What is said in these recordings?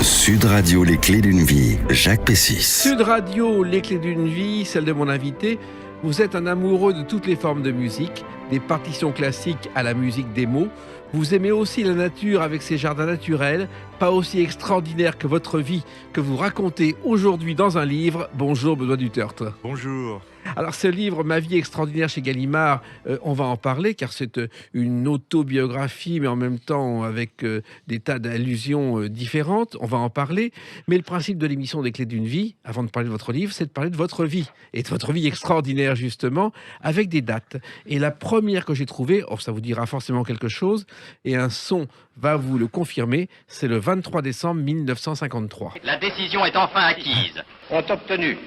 Sud Radio, les clés d'une vie, Jacques Pessis. Sud Radio, les clés d'une vie, celle de mon invité. Vous êtes un amoureux de toutes les formes de musique, des partitions classiques à la musique des mots. Vous aimez aussi la nature avec ses jardins naturels, pas aussi extraordinaires que votre vie, que vous racontez aujourd'hui dans un livre. Bonjour Benoît Dutertre. Bonjour. Alors ce livre, Ma vie extraordinaire chez Gallimard, on va en parler car c'est une autobiographie, mais en même temps avec des tas d'allusions différentes. On va en parler. Mais le principe de l'émission des clés d'une vie, avant de parler de votre livre, c'est de parler de votre vie. Et de votre vie extraordinaire justement, avec des dates. Et la première que j'ai trouvée, ça vous dira forcément quelque chose, et un son va vous le confirmer, c'est le 23 décembre 1953. La décision est enfin acquise. Ont obtenu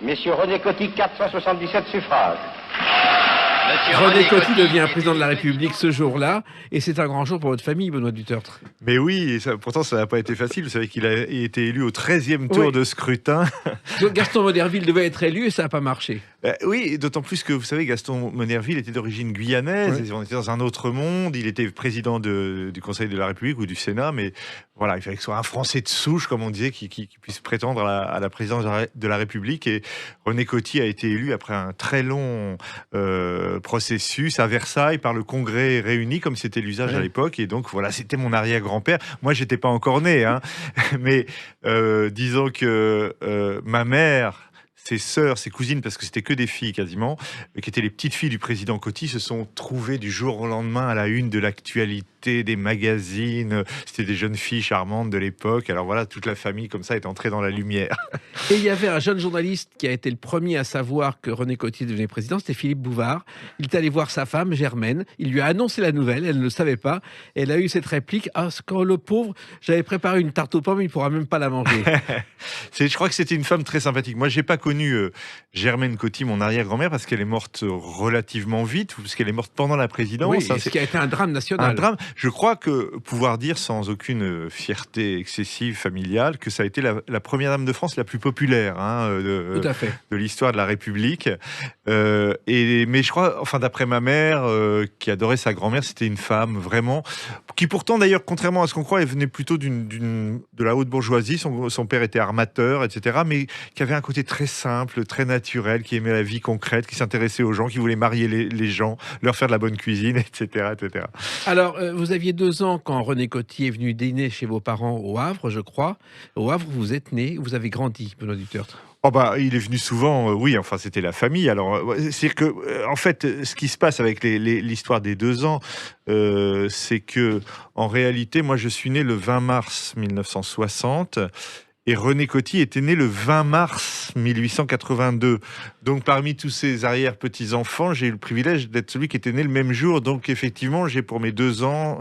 Messieurs René Coty, 477 suffrages. Monsieur René Coty devient est président de la élu République ce jour-là, et c'est un grand jour pour votre famille, Benoît Dutertre. Mais oui, et pourtant ça n'a pas été facile. Vous savez qu'il a été élu au 13e tour Oui. de scrutin. Donc Gaston Monnerville devait être élu et ça n'a pas marché. Oui, d'autant plus que vous savez, Gaston Monnerville était d'origine guyanaise. Oui. On était dans un autre monde. Il était président du Conseil de la République ou du Sénat, mais voilà, il fallait que ce soit un Français de souche, comme on disait, qui puisse prétendre à la présidence de la République. Et René Coty a été élu après un très long processus à Versailles par le Congrès réuni, comme c'était l'usage à l'époque. Et donc voilà, c'était mon arrière-grand-père. Moi, j'étais pas encore né, hein. Mais disons que ma mère, ses sœurs, ses cousines, parce que c'était que des filles quasiment, qui étaient les petites filles du président Coty, se sont trouvées du jour au lendemain à la une de l'actualité, des magazines. C'était des jeunes filles charmantes de l'époque. Alors voilà, toute la famille comme ça est entrée dans la lumière. Et il y avait un jeune journaliste qui a été le premier à savoir que René Coty devenait président, c'était Philippe Bouvard. Il est allé voir sa femme, Germaine. Il lui a annoncé la nouvelle, elle ne le savait pas. Elle a eu cette réplique: ah, quand le pauvre, j'avais préparé une tarte aux pommes, il ne pourra même pas la manger. Je crois que c'était une femme très sympathique. Moi, j'ai pas connu Germaine Coty, mon arrière-grand-mère, parce qu'elle est morte relativement vite, parce qu'elle est morte pendant la présidence. Oui, Hein, ce qui a été un drame national. un drame. Je crois que pouvoir dire sans aucune fierté excessive familiale que ça a été la première dame de France la plus populaire, hein, Tout à fait. de l'histoire de la République. Mais je crois, enfin d'après ma mère, qui adorait sa grand-mère, c'était une femme vraiment, qui pourtant d'ailleurs, contrairement à ce qu'on croit, elle venait plutôt de la haute bourgeoisie. Son père était armateur, etc., mais qui avait un côté très simple, très naturel, qui aimait la vie concrète, qui s'intéressait aux gens, qui voulait marier les gens, leur faire de la bonne cuisine, etc., etc. Alors, vous aviez 2 ans quand René Coty est venu dîner chez vos parents au Havre, je crois. Au Havre, vous êtes né, vous avez grandi, Benoît Dutertre. Oh bah, il est venu souvent, oui, enfin c'était la famille. Alors, c'est que, en fait, ce qui se passe avec l'histoire des 2 ans, c'est que, en réalité, moi je suis né le 20 mars 1960. Et René Coty était né le 20 mars 1882. Donc, parmi tous ces arrière-petits-enfants, j'ai eu le privilège d'être celui qui était né le même jour. Donc, effectivement, j'ai pour mes 2 ans,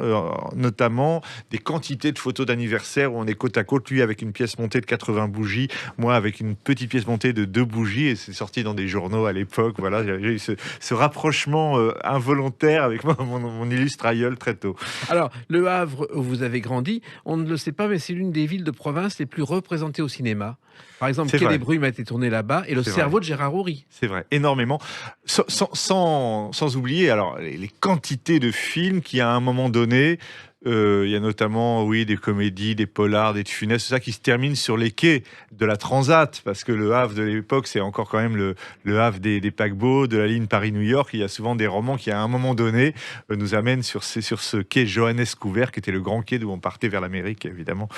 notamment, des quantités de photos d'anniversaire où on est côte à côte, lui avec une pièce montée de 80 bougies, moi avec une petite pièce montée de 2 bougies. Et c'est sorti dans des journaux à l'époque. Voilà, j'ai eu ce rapprochement involontaire avec mon illustre aïeul très tôt. Alors, Le Havre, où vous avez grandi, on ne le sait pas, mais c'est l'une des villes de province les plus représentées au cinéma. Par exemple, C'est Quai vrai. des Brumes a été tourné là-bas, et Le C'est Cerveau de Gérard Houry. C'est vrai, énormément. Sans oublier alors les quantités de films qui, à un moment donné, il y a notamment, oui, des comédies, des polars, des de Funès, tout ça qui se termine sur les quais de la Transat, parce que le Havre de l'époque, c'est encore quand même le Havre des paquebots, de la ligne Paris-New York. Il y a souvent des romans qui, à un moment donné, nous amènent sur ce quai Johannes Couvert, qui était le grand quai d'où on partait vers l'Amérique, évidemment.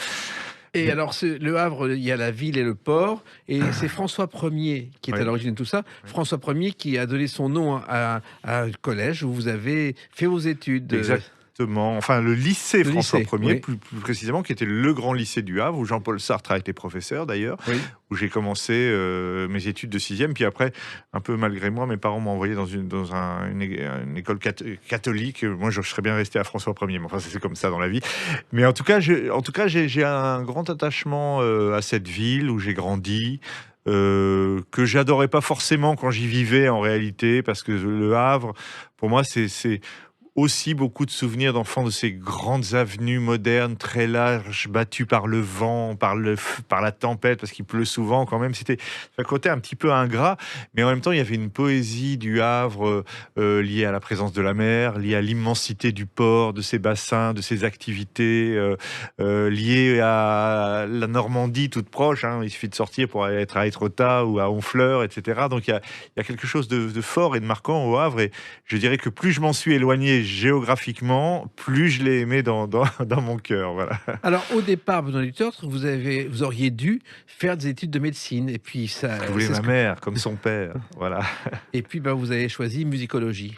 Et alors, Le Havre, il y a la ville et le port, et c'est François Ier qui est Oui. à l'origine de tout ça. François Ier qui a donné son nom à un collège où vous avez fait vos études. Exactement. Enfin, le lycée Le François lycée, Ier, oui. plus précisément, qui était le grand lycée du Havre, où Jean-Paul Sartre a été professeur d'ailleurs, Oui. où j'ai commencé mes études de 6e. Puis après, un peu malgré moi, mes parents m'ont envoyé dans une école catholique. Moi, je serais bien resté à François Ier, mais enfin, c'est comme ça dans la vie. Mais en tout cas, j'ai un grand attachement à cette ville où j'ai grandi. Que j'adorais pas forcément quand j'y vivais en réalité, parce que le Havre, pour moi, c'est aussi beaucoup de souvenirs d'enfants de ces grandes avenues modernes, très larges, battues par le vent, par la tempête, parce qu'il pleut souvent quand même. C'était un côté un petit peu ingrat, mais en même temps, il y avait une poésie du Havre liée à la présence de la mer, liée à l'immensité du port, de ses bassins, de ses activités, liée à la Normandie toute proche. Hein. Il suffit de sortir pour être à Étretat ou à Honfleur, etc. Donc il y a quelque chose de fort et de marquant au Havre. Et je dirais que plus je m'en suis éloigné géographiquement, plus je l'ai aimé dans mon cœur. Voilà. Alors, au départ, Benoît Dutertre, vous auriez dû faire des études de médecine. Et puis, ça. Je voulais ma mère, comme son père. Voilà. Et puis, vous avez choisi musicologie.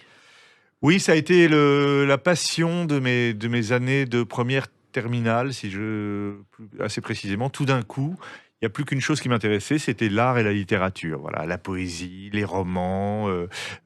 Oui, ça a été la passion de mes années de première terminale, assez précisément. Tout d'un coup, il n'y a plus qu'une chose qui m'intéressait, c'était l'art et la littérature. Voilà, la poésie, les romans,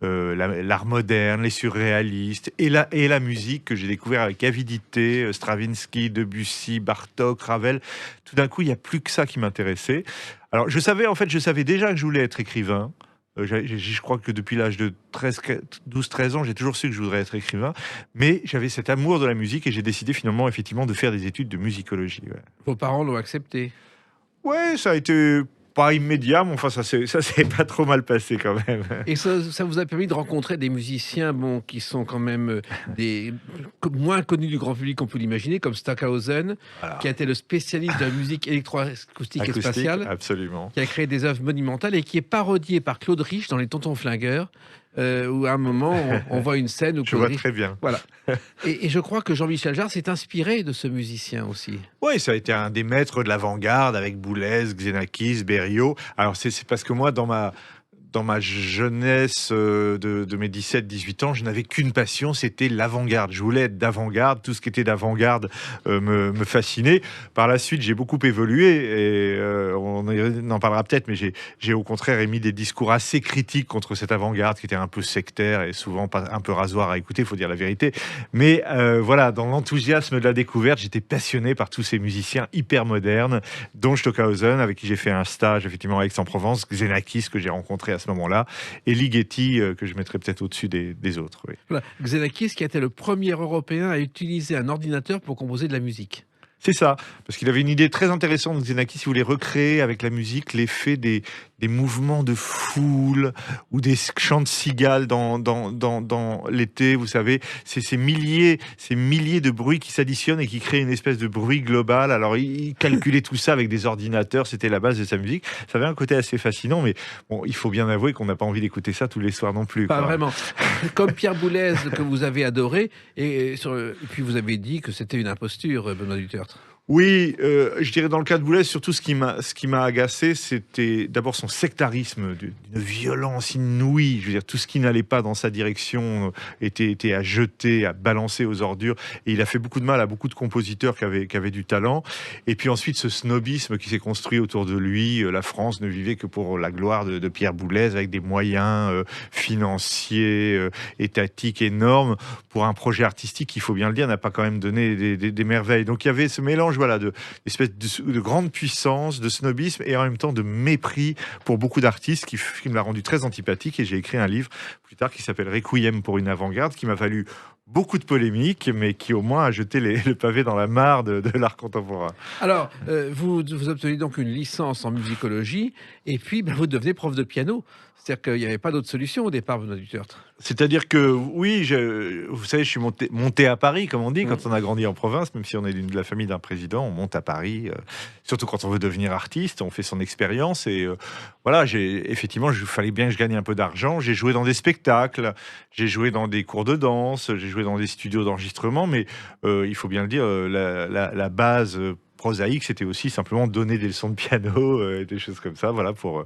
l'art moderne, les surréalistes et la musique que j'ai découvert avec avidité, Stravinsky, Debussy, Bartók, Ravel. Tout d'un coup, il n'y a plus que ça qui m'intéressait. Alors, je savais déjà que je voulais être écrivain. Je crois que depuis l'âge de 12-13 ans, j'ai toujours su que je voudrais être écrivain, mais j'avais cet amour de la musique et j'ai décidé finalement, effectivement, de faire des études de musicologie. Ouais. Vos parents l'ont accepté? Ouais, ça a été pas immédiat, mais enfin, ça s'est pas trop mal passé quand même. Et ça vous a permis de rencontrer des musiciens qui sont quand même moins connus du grand public qu'on peut l'imaginer, comme Stockhausen, Voilà. qui a été le spécialiste de la musique électroacoustique et spatiale, Absolument. qui a créé des œuvres monumentales et qui est parodié par Claude Rich dans Les Tontons Flingueurs, où à un moment, on voit une scène où Je Claude vois Rich... très bien. Voilà. Et je crois que Jean-Michel Jarre s'est inspiré de ce musicien aussi. Oui, ça a été un des maîtres de l'avant-garde avec Boulez, Xenakis, Berio. Alors, c'est parce que moi, dans ma jeunesse de mes 17-18 ans, je n'avais qu'une passion, c'était l'avant-garde. Je voulais être d'avant-garde, tout ce qui était d'avant-garde me fascinait. Par la suite, j'ai beaucoup évolué et on en parlera peut-être, mais j'ai au contraire émis des discours assez critiques contre cette avant-garde qui était un peu sectaire et souvent pas un peu rasoir à écouter, il faut dire la vérité. Mais voilà, dans l'enthousiasme de la découverte, j'étais passionné par tous ces musiciens hyper modernes, dont Stockhausen, avec qui j'ai fait un stage effectivement à Aix-en-Provence, Xenakis que j'ai rencontré à ce moment-là, et Ligeti que je mettrais peut-être au-dessus des autres. Oui. Voilà. Xenakis qui a été le premier Européen à utiliser un ordinateur pour composer de la musique. C'est ça, parce qu'il avait une idée très intéressante, Xenakis, il voulait recréer avec la musique l'effet des mouvements de foule ou des chants de cigales dans l'été, vous savez, ces milliers de bruits qui s'additionnent et qui créent une espèce de bruit global. Alors il calculait tout ça avec des ordinateurs, c'était la base de sa musique. Ça avait un côté assez fascinant, mais bon, il faut bien avouer qu'on n'a pas envie d'écouter ça tous les soirs non plus. Pas quoi. vraiment. Comme Pierre Boulez que vous avez adoré, et puis vous avez dit que c'était une imposture, Benoît Dutertre. Oui, je dirais dans le cas de Boulez, surtout ce qui m'a agacé, c'était d'abord son sectarisme d'une violence inouïe. Je veux dire, tout ce qui n'allait pas dans sa direction était à jeter, à balancer aux ordures. Et il a fait beaucoup de mal à beaucoup de compositeurs qui avaient du talent. Et puis ensuite, ce snobisme qui s'est construit autour de lui. La France ne vivait que pour la gloire de Pierre Boulez, avec des moyens financiers, étatiques énormes. Pour un projet artistique, il faut bien le dire, n'a pas quand même donné des merveilles. Donc il y avait ce mélange d'espèce de grande puissance, de snobisme et en même temps de mépris pour beaucoup d'artistes qui me l'a rendu très antipathique. Et j'ai écrit un livre plus tard qui s'appelle Requiem pour une avant-garde, qui m'a valu beaucoup de polémiques, mais qui au moins a jeté le pavé dans la mare de l'art contemporain. Alors, vous obtenez donc une licence en musicologie et puis vous devenez prof de piano. C'est-à-dire qu'il n'y avait pas d'autre solution au départ, Benoît Dutertre. C'est-à-dire que, oui, vous savez, je suis monté à Paris, comme on dit, quand on a grandi en province, même si on est de la famille d'un président, on monte à Paris, surtout quand on veut devenir artiste, on fait son expérience, et voilà, effectivement, il fallait bien que je gagne un peu d'argent, j'ai joué dans des spectacles, j'ai joué dans des cours de danse, j'ai joué dans des studios d'enregistrement, mais il faut bien le dire, la base prosaïque, c'était aussi simplement donner des leçons de piano, et des choses comme ça, voilà, pour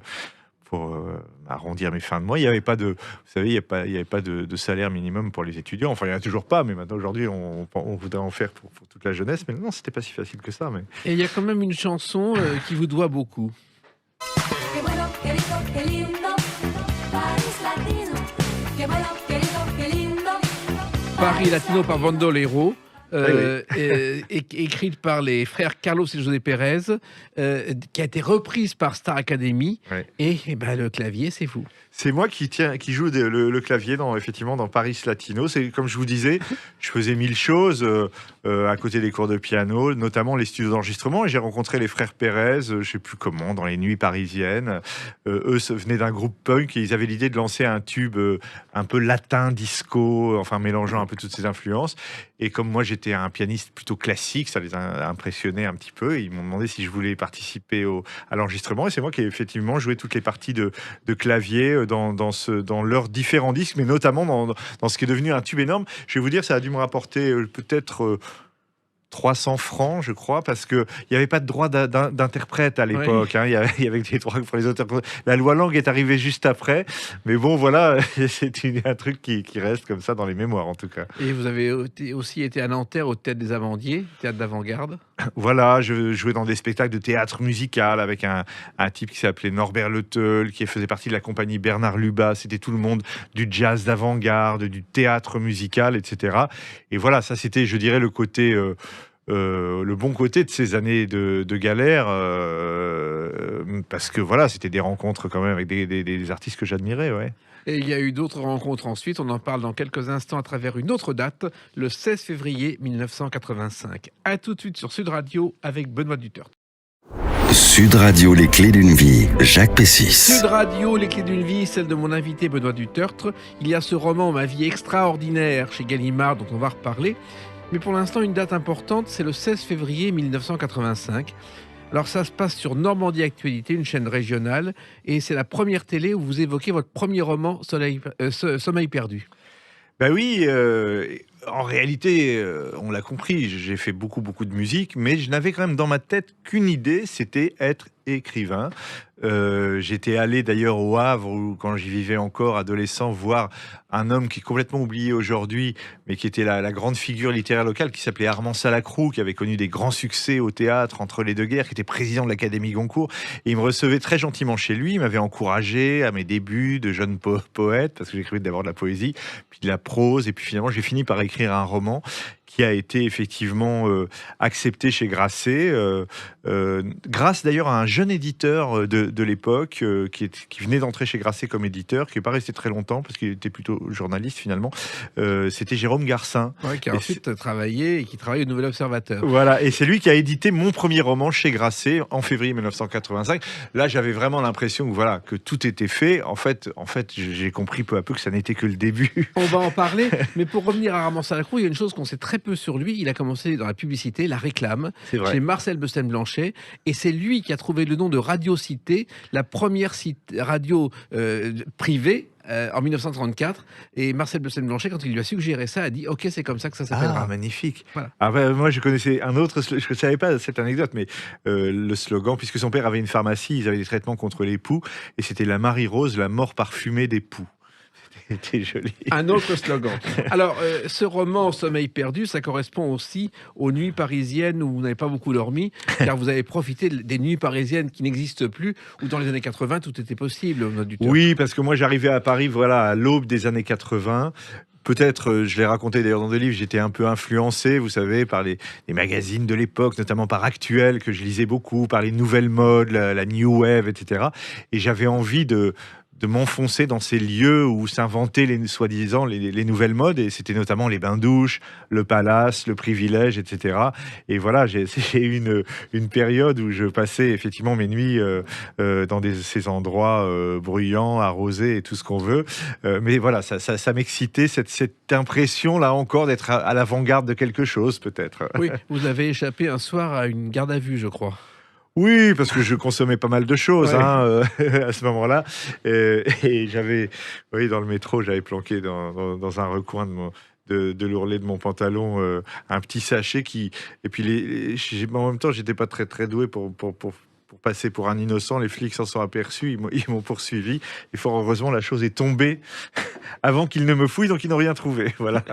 arrondir mes fins de mois. Il n'y avait pas de, vous savez, il n'y avait pas de salaire minimum pour les étudiants. Enfin, il n'y en a toujours pas, mais maintenant, aujourd'hui, on voudrait en faire pour toute la jeunesse. Mais non, c'était pas si facile que ça. Mais... Et il y a quand même une chanson qui vous doit beaucoup. Qué bueno, qué rico, qué lindo, Paris latino. Qué bueno, qué rico, qué lindo. Paris Latino par Bandolero. écrite par les frères Carlos et José Pérez, qui a été reprise par Star Academy. Ouais. Et ben, le clavier, c'est vous. C'est moi qui joue le clavier effectivement dans Paris Latino. C'est comme je vous disais, je faisais 1000 choses à côté des cours de piano, notamment les studios d'enregistrement. Et j'ai rencontré les frères Pérez, je sais plus comment, dans les nuits parisiennes. Eux venaient d'un groupe punk et ils avaient l'idée de lancer un tube un peu latin, disco, enfin mélangeant un peu toutes ces influences. Et comme moi j'étais un pianiste plutôt classique, ça les a impressionnés un petit peu. Et ils m'ont demandé si je voulais participer à l'enregistrement. Et c'est moi qui ai effectivement joué toutes les parties de clavier dans leurs différents disques, mais notamment dans ce qui est devenu un tube énorme. Je vais vous dire, ça a dû me rapporter peut-être 300 francs, je crois, parce qu'il n'y avait pas de droit d'interprète à l'époque. Oui. Hein. Il y avait des droits pour les auteurs. La loi Langue est arrivée juste après. Mais bon, voilà, c'est un truc qui reste comme ça dans les mémoires, en tout cas. Et vous avez aussi été à Nanterre au Théâtre des Amandiers, théâtre d'avant-garde. Voilà, je jouais dans des spectacles de théâtre musical avec un type qui s'appelait Norbert Le Teul, qui faisait partie de la compagnie Bernard Lubat. C'était tout le monde du jazz d'avant-garde, du théâtre musical, etc. Et voilà, ça c'était, je dirais, le côté... le bon côté de ces années de galère, parce que voilà, c'était des rencontres quand même avec des artistes que j'admirais, ouais. Et il y a eu d'autres rencontres ensuite. On en parle dans quelques instants à travers une autre date, le 16 février 1985. À tout de suite sur Sud Radio avec Benoît Dutertre. Sud Radio, les clés d'une vie, Jacques Pessis. Sud Radio, les clés d'une vie, celle de mon invité Benoît Dutertre. Il y a ce roman Ma vie extraordinaire chez Gallimard dont on va reparler. Mais pour l'instant, une date importante, c'est le 16 février 1985. Alors ça se passe sur Normandie Actualité, une chaîne régionale, et c'est la première télé où vous évoquez votre premier roman, Sommeil perdu. Ben oui, en réalité, on l'a compris, j'ai fait beaucoup de musique, mais je n'avais quand même dans ma tête qu'une idée, c'était être écrivain. J'étais allé d'ailleurs au Havre, où, quand j'y vivais encore adolescent, voir un homme qui est complètement oublié aujourd'hui, mais qui était la grande figure littéraire locale, qui s'appelait Armand Salacrou, qui avait connu des grands succès au théâtre entre les deux guerres, qui était président de l'Académie Goncourt. Et il me recevait très gentiment chez lui, il m'avait encouragé à mes débuts de jeune poète, parce que j'écrivais d'abord de la poésie, puis de la prose, et puis finalement j'ai fini par écrire un roman qui a été effectivement accepté chez Grasset, grâce d'ailleurs à un jeune éditeur de l'époque qui venait d'entrer chez Grasset comme éditeur, qui n'est pas resté très longtemps parce qu'il était plutôt journaliste finalement. C'était Jérôme Garcin. Ouais, qui a ensuite travaillé et qui travaille au Nouvel Observateur. Voilà, et c'est lui qui a édité mon premier roman chez Grasset en février 1985. Là, j'avais vraiment l'impression que tout était fait. En fait, j'ai compris peu à peu que ça n'était que le début. On va en parler, mais pour revenir à Armand Salacrou, il y a une chose qu'on sait très peu sur lui. Il a commencé dans la publicité, la réclame, chez Marcel Bestel-Blanchet, et c'est lui qui a trouvé le nom de Radio Cité, la première radio privée en 1934. Et Marcel Bestel-Blanchet, quand il lui a suggéré ça, a dit « Ok, c'est comme ça que ça s'appellera. » Magnifique. Voilà. Ah ben, moi, je connaissais un autre, je ne savais pas cette anecdote, mais le slogan, puisque son père avait une pharmacie, ils avaient des traitements contre les poux, et c'était la Marie-Rose, la mort parfumée des poux. C'était joli. Un autre slogan. Alors, ce roman Sommeil perdu, ça correspond aussi aux nuits parisiennes où vous n'avez pas beaucoup dormi, car vous avez profité des nuits parisiennes qui n'existent plus, où dans les années 80, tout était possible. Oui, parce que moi, j'arrivais à Paris, à l'aube des années 80. Peut-être, je l'ai raconté d'ailleurs dans des livres, j'étais un peu influencé, vous savez, par les magazines de l'époque, notamment par Actuel, que je lisais beaucoup, par les nouvelles modes, la New Wave, etc. Et j'avais envie de m'enfoncer dans ces lieux où s'inventaient soi-disant les nouvelles modes, et c'était notamment les bains-douches, le palace, le privilège, etc. Et voilà, j'ai eu une période où je passais effectivement mes nuits dans ces endroits bruyants, arrosés et tout ce qu'on veut. Mais voilà, ça m'excitait, cette impression, là encore, d'être à l'avant-garde de quelque chose, peut-être. Oui, vous avez échappé un soir à une garde à vue, je crois. Oui, parce que je consommais pas mal de choses à ce moment-là. Et j'avais, dans le métro, j'avais planqué dans un recoin de l'ourlet de mon pantalon un petit sachet et puis en même temps, j'étais pas très très doué pour passé pour un innocent, les flics s'en sont aperçus, ils m'ont poursuivi. Et fort heureusement, la chose est tombée avant qu'ils ne me fouillent, donc ils n'ont rien trouvé. Voilà.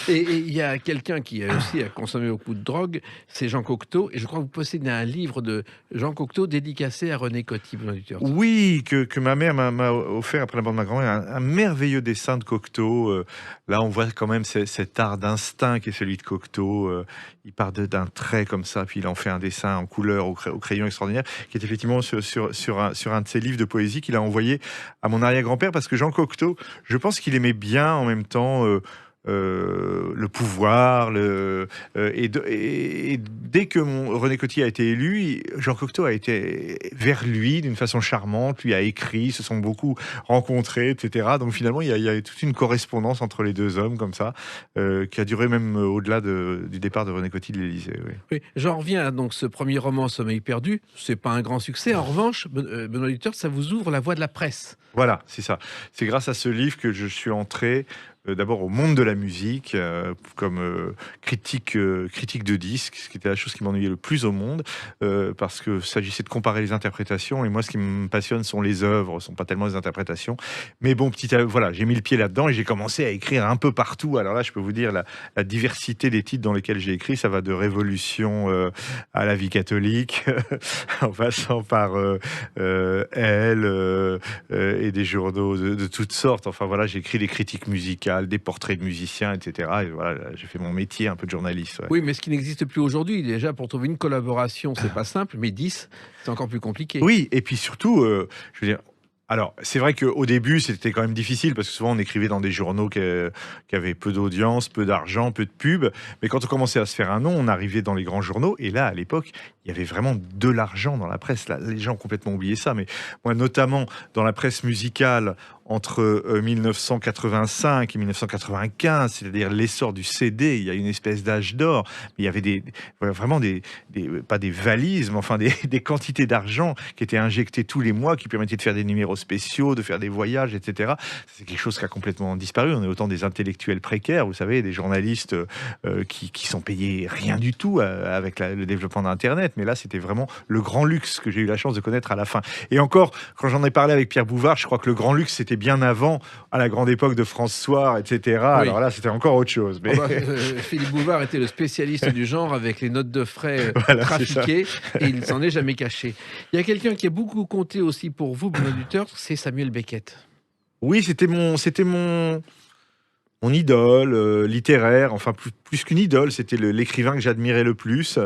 Et il y a quelqu'un qui aussi a consommé beaucoup de drogue, c'est Jean Cocteau. Et je crois que vous possédez un livre de Jean Cocteau dédicacé à René Coty, Benoît Dutertre. Oui, que ma mère m'a offert après la mort de ma grand-mère, un merveilleux dessin de Cocteau. Là, on voit quand même cet art d'instinct qui est celui de Cocteau. Il part d'un trait comme ça, puis il en fait un dessin en couleur au crayon extraordinaire, qui est effectivement sur un de ses livres de poésie qu'il a envoyé à mon arrière-grand-père, parce que Jean Cocteau, je pense qu'il aimait bien en même temps le pouvoir, et dès que René Coty a été élu, Jean Cocteau a été vers lui d'une façon charmante, lui a écrit, ils se sont beaucoup rencontrés, etc. Donc finalement, il y a toute une correspondance entre les deux hommes comme ça, qui a duré même au-delà du départ de René Coty de l'Élysée. Oui. Oui, j'en reviens à donc ce premier roman Sommeil perdu. C'est pas un grand succès. En revanche, Benoît Dutertre, ça vous ouvre la voie de la presse. Voilà, c'est ça. C'est grâce à ce livre que je suis entré d'abord au monde de la musique, comme critique de disques, ce qui était la chose qui m'ennuyait le plus au monde, parce que s'agissait de comparer les interprétations, et moi ce qui me passionne sont les œuvres, sont pas tellement les interprétations. Mais bon, voilà, j'ai mis le pied là-dedans et j'ai commencé à écrire un peu partout. Alors là, je peux vous dire la diversité des titres dans lesquels j'ai écrit, ça va de Révolution à la vie catholique, en passant par Elle, et des journaux de toutes sortes. Enfin voilà, j'ai écrit des critiques musicales, des portraits de musiciens, etc. Et voilà, j'ai fait mon métier un peu de journaliste. Ouais. Oui, mais ce qui n'existe plus aujourd'hui, déjà pour trouver une collaboration, c'est pas simple, mais 10, c'est encore plus compliqué. Oui, et puis surtout, je veux dire, alors, c'est vrai qu'au début, c'était quand même difficile, parce que souvent, on écrivait dans des journaux qui avaient peu d'audience, peu d'argent, peu de pub. Mais quand on commençait à se faire un nom, on arrivait dans les grands journaux. Et là, à l'époque, il y avait vraiment de l'argent dans la presse. Là, les gens ont complètement oublié ça. Mais moi, notamment, dans la presse musicale, entre 1985 et 1995, c'est-à-dire l'essor du CD, il y a une espèce d'âge d'or. Il y avait vraiment pas des valises, mais enfin des quantités d'argent qui étaient injectées tous les mois, qui permettaient de faire des numéros spéciaux, de faire des voyages, etc. C'est quelque chose qui a complètement disparu. On est autant des intellectuels précaires, vous savez, des journalistes qui sont payés rien du tout avec le développement d'Internet. Mais là, c'était vraiment le grand luxe que j'ai eu la chance de connaître à la fin. Et encore, quand j'en ai parlé avec Pierre Bouvard, je crois que le grand luxe, c'était bien avant, à la grande époque de France Soir, etc. Oui. Alors là, c'était encore autre chose. Mais... Philippe Bouvard était le spécialiste du genre, avec les notes de frais voilà, trafiquées, et il ne s'en est jamais caché. Il y a quelqu'un qui a beaucoup compté aussi pour vous, Benoît Dutertre, c'est Samuel Beckett. Oui, c'était mon idole littéraire, enfin plus qu'une idole, c'était l'écrivain que j'admirais le plus.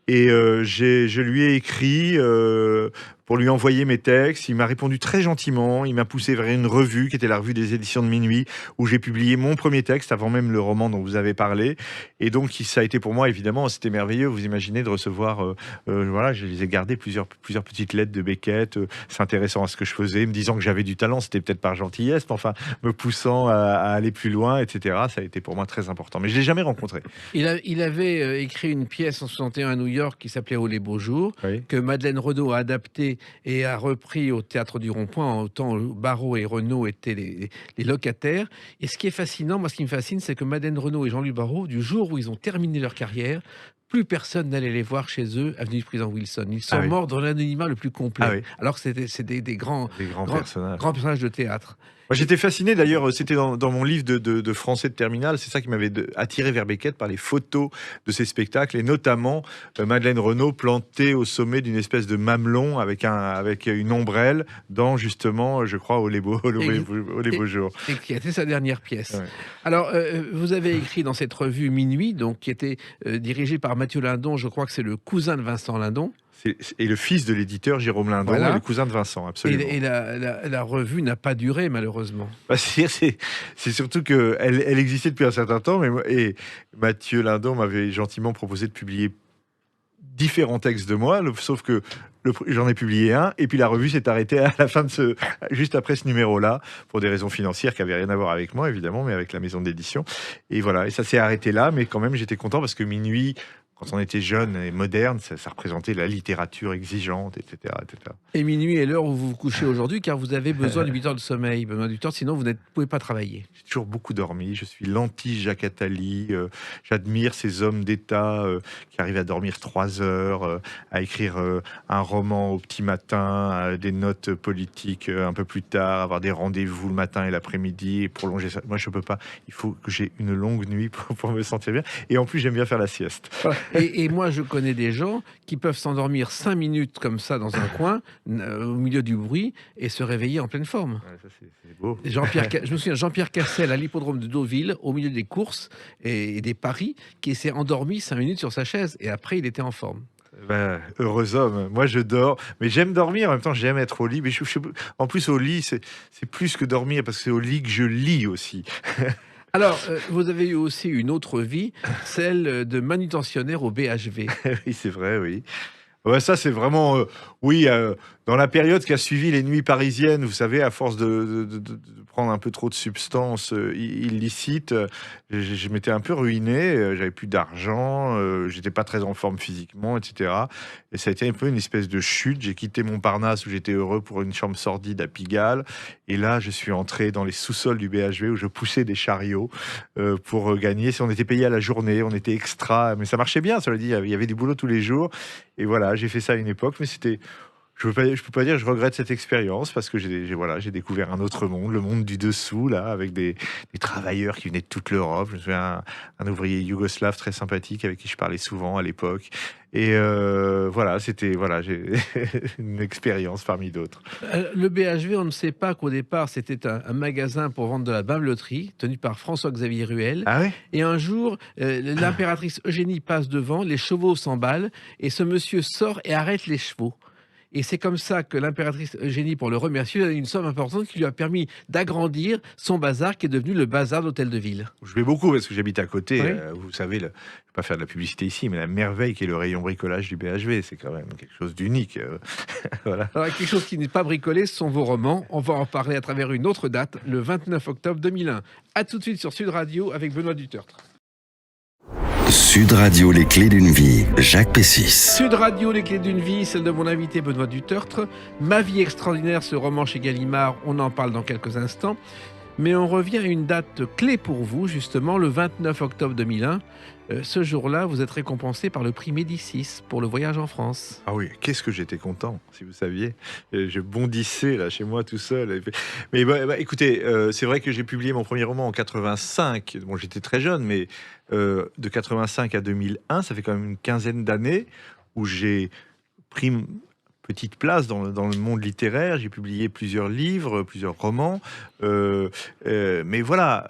Et je lui ai écrit pour lui envoyer mes textes. Il m'a répondu très gentiment. Il m'a poussé vers une revue qui était la revue des éditions de Minuit, où j'ai publié mon premier texte avant même le roman dont vous avez parlé. Et donc ça a été pour moi, évidemment, c'était merveilleux. Vous imaginez de recevoir, voilà, je les ai gardés plusieurs petites lettres de Beckett, s'intéressant à ce que je faisais, me disant que j'avais du talent. C'était peut-être par gentillesse, mais enfin me poussant à aller plus loin, etc. Ça a été pour moi très important. Mais je l'ai jamais rencontré. Il avait écrit une pièce en 61 à New York qui s'appelait Oh les beaux jours, oui, que Madeleine Renaud a adapté et a repris au Théâtre du Rond-Point, autant Barrault et Renaud étaient les locataires. Et ce qui est fascinant, moi ce qui me fascine, c'est que Madeleine Renaud et Jean-Louis Barrault, du jour où ils ont terminé leur carrière, plus personne n'allait les voir chez eux, avenue du Président Wilson. Ils sont morts dans l'anonymat le plus complet. Oui. Alors que c'était des grands personnages de théâtre. Moi, j'étais fasciné, d'ailleurs, c'était dans mon livre de français de terminale, c'est ça qui m'avait attiré vers Beckett, par les photos de ses spectacles, et notamment Madeleine Renaud plantée au sommet d'une espèce de mamelon avec une ombrelle dans, justement, je crois, Oh les beaux jours. Et qui a été sa dernière pièce. Ouais. Alors, vous avez écrit dans cette revue Minuit, donc, qui était dirigée par Mathieu Lindon, je crois que c'est le cousin de Vincent Lindon. Et le fils de l'éditeur Jérôme Lindon, voilà, et le cousin de Vincent, absolument. Et la revue n'a pas duré, malheureusement. Bah, c'est surtout qu'elle existait depuis un certain temps, et Mathieu Lindon m'avait gentiment proposé de publier différents textes de moi, sauf que j'en ai publié un, et puis la revue s'est arrêtée à la fin juste après ce numéro-là, pour des raisons financières qui n'avaient rien à voir avec moi, évidemment, mais avec la maison d'édition. Et voilà, et ça s'est arrêté là, mais quand même, j'étais content parce que Minuit, quand on était jeune et moderne, ça représentait la littérature exigeante, etc., etc. Et minuit est l'heure où vous vous couchez aujourd'hui, car vous avez besoin de 8 heures de sommeil, Benoît Dutertre, sinon vous ne pouvez pas travailler. J'ai toujours beaucoup dormi. Je suis l'anti-Jacques Attali. J'admire ces hommes d'État qui arrivent à dormir 3 heures, à écrire un roman au petit matin, des notes politiques un peu plus tard, avoir des rendez-vous le matin et l'après-midi et prolonger ça. Moi, je peux pas. Il faut que j'ai une longue nuit pour me sentir bien. Et en plus, j'aime bien faire la sieste. Voilà. Et moi, je connais des gens qui peuvent s'endormir 5 minutes comme ça dans un coin, au milieu du bruit, et se réveiller en pleine forme. Ouais, ça, c'est beau. Je me souviens, Jean-Pierre Cassel à l'hippodrome de Deauville, au milieu des courses et des paris, qui s'est endormi 5 minutes sur sa chaise, et après, il était en forme. Ben, heureux homme. Moi, je dors, mais j'aime dormir. En même temps, j'aime être au lit. Mais en plus, au lit, c'est plus que dormir, parce que c'est au lit que je lis aussi. Alors, vous avez eu aussi une autre vie, celle de manutentionnaire au BHV. Oui, c'est vrai, oui. Ouais, ça, c'est vraiment, oui, dans la période qui a suivi les nuits parisiennes, vous savez, à force de prendre un peu trop de substances illicites, je m'étais un peu ruiné, j'avais plus d'argent, j'étais pas très en forme physiquement, etc. Et ça a été un peu une espèce de chute. J'ai quitté Montparnasse où j'étais heureux pour une chambre sordide à Pigalle. Et là, je suis entré dans les sous-sols du BHV où je poussais des chariots pour gagner. Si on était payé à la journée, on était extra, mais ça marchait bien, ça veut dire, il y avait du boulot tous les jours. Et voilà, j'ai fait ça à une époque, mais c'était... Je peux pas dire que je regrette cette expérience parce que j'ai découvert un autre monde, le monde du dessous, là, avec des travailleurs qui venaient de toute l'Europe. Je me souviens un ouvrier yougoslave très sympathique avec qui je parlais souvent à l'époque. Et j'ai une expérience parmi d'autres. Le BHV, on ne sait pas qu'au départ, c'était un magasin pour vendre de la bimbeloterie, tenu par François-Xavier Ruel. Ah oui? Et un jour, l'impératrice Eugénie passe devant, les chevaux s'emballent, et ce monsieur sort et arrête les chevaux. Et c'est comme ça que l'impératrice Eugénie, pour le remercier, a une somme importante qui lui a permis d'agrandir son bazar, qui est devenu le bazar d'Hôtel de Ville. Je vais beaucoup parce que j'habite à côté. Oui. Vous savez, je ne vais pas faire de la publicité ici, mais la merveille qui est le rayon bricolage du BHV, c'est quand même quelque chose d'unique. Voilà. Alors, quelque chose qui n'est pas bricolé, ce sont vos romans. On va en parler à travers une autre date, le 29 octobre 2001. A tout de suite sur Sud Radio avec Benoît Dutertre. Sud Radio, les clés d'une vie. Jacques Pessis. Sud Radio, les clés d'une vie, celle de mon invité Benoît Dutertre. Ma vie extraordinaire, ce roman chez Gallimard, on en parle dans quelques instants. Mais on revient à une date clé pour vous, justement, le 29 octobre 2001. Ce jour-là, vous êtes récompensé par le prix Médicis pour le voyage en France. Ah oui, qu'est-ce que j'étais content, si vous saviez. Je bondissais là chez moi tout seul. Mais écoutez, c'est vrai que j'ai publié mon premier roman en 85. Bon, j'étais très jeune, mais de 85 à 2001, ça fait quand même une quinzaine d'années où j'ai pris petite place dans le monde littéraire. J'ai publié plusieurs livres, plusieurs romans. Mais voilà,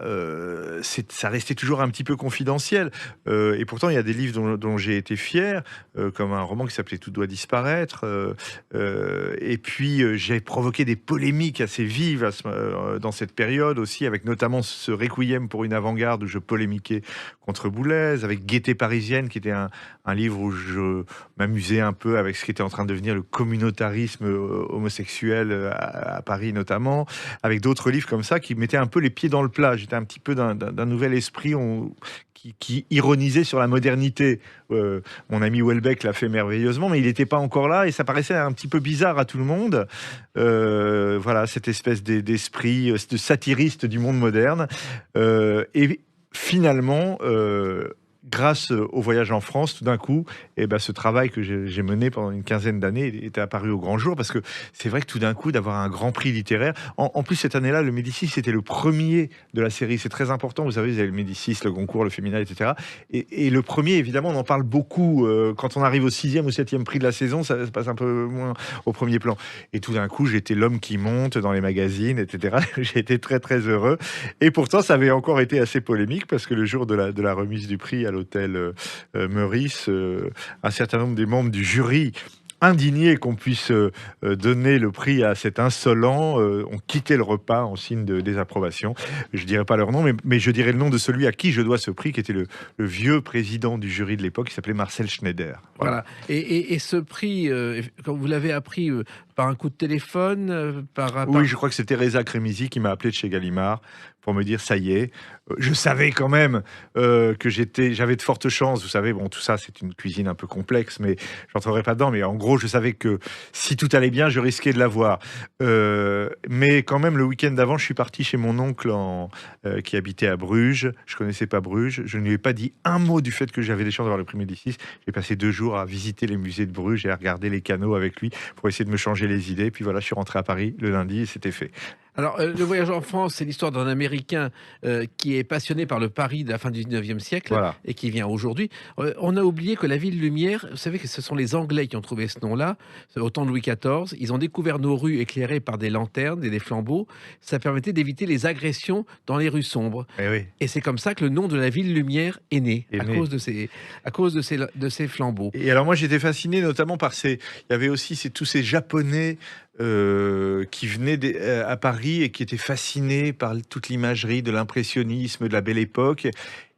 ça restait toujours un petit peu confidentiel. Et pourtant, il y a des livres dont j'ai été fier, comme un roman qui s'appelait Tout doit disparaître. Et puis, j'ai provoqué des polémiques assez vives dans cette période aussi, avec notamment ce Requiem pour une avant-garde où je polémiquais contre Boulez, avec Gaieté parisienne, qui était un livre où je m'amusais un peu avec ce qui était en train de devenir le communautarisme homosexuel à Paris notamment, avec d'autres livres comme ça qui mettaient un peu les pieds dans le plat. J'étais un petit peu d'un nouvel esprit qui ironisait sur la modernité. Mon ami Houellebecq l'a fait merveilleusement, mais il n'était pas encore là et ça paraissait un petit peu bizarre à tout le monde. Voilà, cette espèce d'esprit de satiriste du monde moderne. Et finalement, grâce au voyage en France, tout d'un coup, ce travail que j'ai mené pendant une quinzaine d'années était apparu au grand jour, parce que c'est vrai que tout d'un coup, d'avoir un grand prix littéraire, en plus cette année-là, le Médicis, c'était le premier de la série, c'est très important, vous savez, vous avez le Médicis, le Goncourt, le Féminin, etc. Et le premier, évidemment, on en parle beaucoup, quand on arrive au 6e ou 7e prix de la saison, ça se passe un peu moins au premier plan. Et tout d'un coup, j'étais l'homme qui monte dans les magazines, etc. J'ai été très, très heureux. Et pourtant, ça avait encore été assez polémique, parce que le jour de la remise du prix à l'hôtel Meurice, un certain nombre des membres du jury, indignés qu'on puisse donner le prix à cet insolent, ont quitté le repas en signe de désapprobation. Je ne dirai pas leur nom, mais je dirai le nom de celui à qui je dois ce prix, qui était le vieux président du jury de l'époque, qui s'appelait Marcel Schneider. Voilà. Et ce prix, quand vous l'avez appris par un coup de téléphone, Oui, je crois que c'était Reza Kremizi qui m'a appelé de chez Gallimard pour me dire ça y est. Je savais quand même que j'avais de fortes chances. Vous savez, bon, tout ça, c'est une cuisine un peu complexe, mais j'entrerai pas dedans. Mais en gros, je savais que si tout allait bien, je risquais de l'avoir. Mais quand même, le week-end d'avant, je suis parti chez mon oncle qui habitait à Bruges. Je connaissais pas Bruges. Je ne lui ai pas dit un mot du fait que j'avais des chances d'avoir le prix Médicis. J'ai passé 2 jours à visiter les musées de Bruges et à regarder les canaux avec lui pour essayer de me changer les idées. Puis voilà, je suis rentré à Paris le lundi et c'était fait. Alors, le voyage en France, c'est l'histoire d'un Américain qui est passionné par le Paris de la fin du 19e siècle Voilà. et qui vient aujourd'hui. On a oublié que la ville lumière, vous savez que ce sont les Anglais qui ont trouvé ce nom-là, au temps de Louis XIV. Ils ont découvert nos rues éclairées par des lanternes et des flambeaux. Ça permettait d'éviter les agressions dans les rues sombres. Eh oui. Et c'est comme ça que le nom de la ville lumière est né, Est à né. cause de ces flambeaux. Et alors moi j'étais fasciné notamment par il y avait aussi tous ces Japonais qui venaient à Paris et qui étaient fascinés par toute l'imagerie de l'impressionnisme, de la Belle Époque.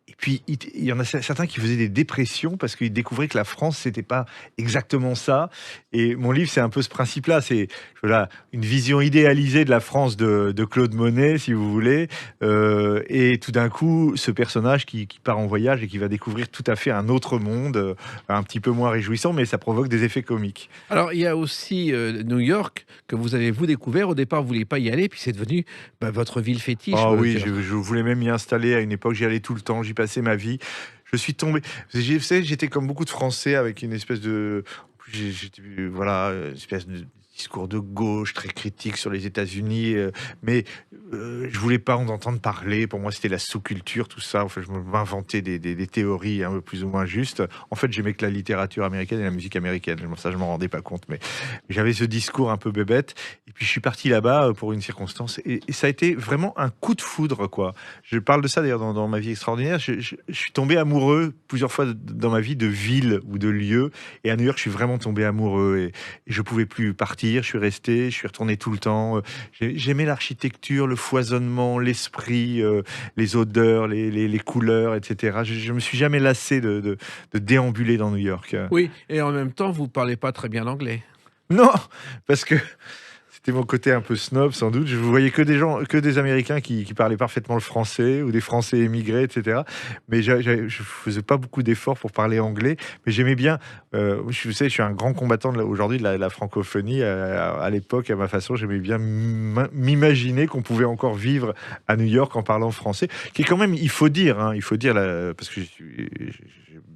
Et puis il y en a certains qui faisaient des dépressions parce qu'ils découvraient que la France c'était pas exactement ça. Et mon livre c'est un peu ce principe-là, c'est voilà une vision idéalisée de la France de Claude Monet, si vous voulez. Et tout d'un coup, ce personnage qui part en voyage et qui va découvrir tout à fait un autre monde, un petit peu moins réjouissant, mais ça provoque des effets comiques. Alors, il y a aussi New York que vous avez découvert. Au départ, vous ne vouliez pas y aller, puis c'est devenu votre ville fétiche. Ah oui, je voulais même m'y installer à une époque, j'y allais tout le temps, j'y passais ma vie. Je suis tombé. Vous savez, j'étais comme beaucoup de Français avec une espèce de. Voilà, une espèce de discours de gauche très critique sur les États-Unis, mais je voulais pas en entendre parler. Pour moi, c'était la sous-culture, tout ça. Enfin, je m'inventais des théories un peu plus ou moins justes. En fait, j'aimais que la littérature américaine et la musique américaine. Ça, je m'en rendais pas compte, mais j'avais ce discours un peu bébête. Et puis, je suis parti là-bas pour une circonstance, et ça a été vraiment un coup de foudre, quoi. Je parle de ça d'ailleurs dans ma vie extraordinaire. Je suis tombé amoureux plusieurs fois dans ma vie de villes ou de lieux, et à New York, je suis vraiment tombé amoureux et je pouvais plus partir. Je suis resté, je suis retourné tout le temps. J'aimais l'architecture, le foisonnement, l'esprit, les odeurs, les couleurs, etc. Je me suis jamais lassé de déambuler dans New York. Oui, et en même temps, vous ne parlez pas très bien l'anglais. Non, parce que c'était mon côté un peu snob, sans doute. Je voyais que des Américains qui parlaient parfaitement le français, ou des Français émigrés, etc. Mais je faisais pas beaucoup d'efforts pour parler anglais. Mais j'aimais bien. Je suis un grand combattant aujourd'hui de la francophonie. À l'époque, à ma façon, j'aimais bien m'imaginer qu'on pouvait encore vivre à New York en parlant français, qui est quand même, il faut dire, parce que j'ai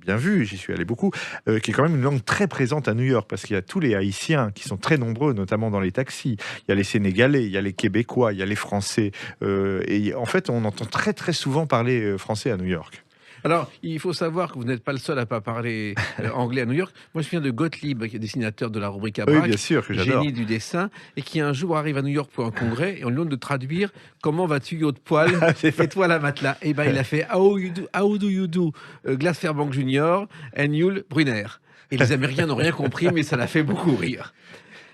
bien vu, j'y suis allé beaucoup, qui est quand même une langue très présente à New York, parce qu'il y a tous les Haïtiens qui sont très nombreux, notamment dans les taxis. Il y a les Sénégalais, il y a les Québécois, il y a les Français. Et en fait, on entend très très souvent parler français à New York. Alors, il faut savoir que vous n'êtes pas le seul à pas parler anglais à New York. Moi, je viens de Gottlieb, qui est dessinateur de la rubrique à Oui, Braque, bien sûr, que j'adore. génie du dessin, et qui un jour arrive à New York pour un congrès, et on lui demande de traduire comment va tuyau de poil, fais-toi la matelas. Et ben, il a fait how do you do Glass Fairbank Jr. and Yul Brunner. Et les Américains n'ont rien compris, mais ça l'a fait beaucoup rire.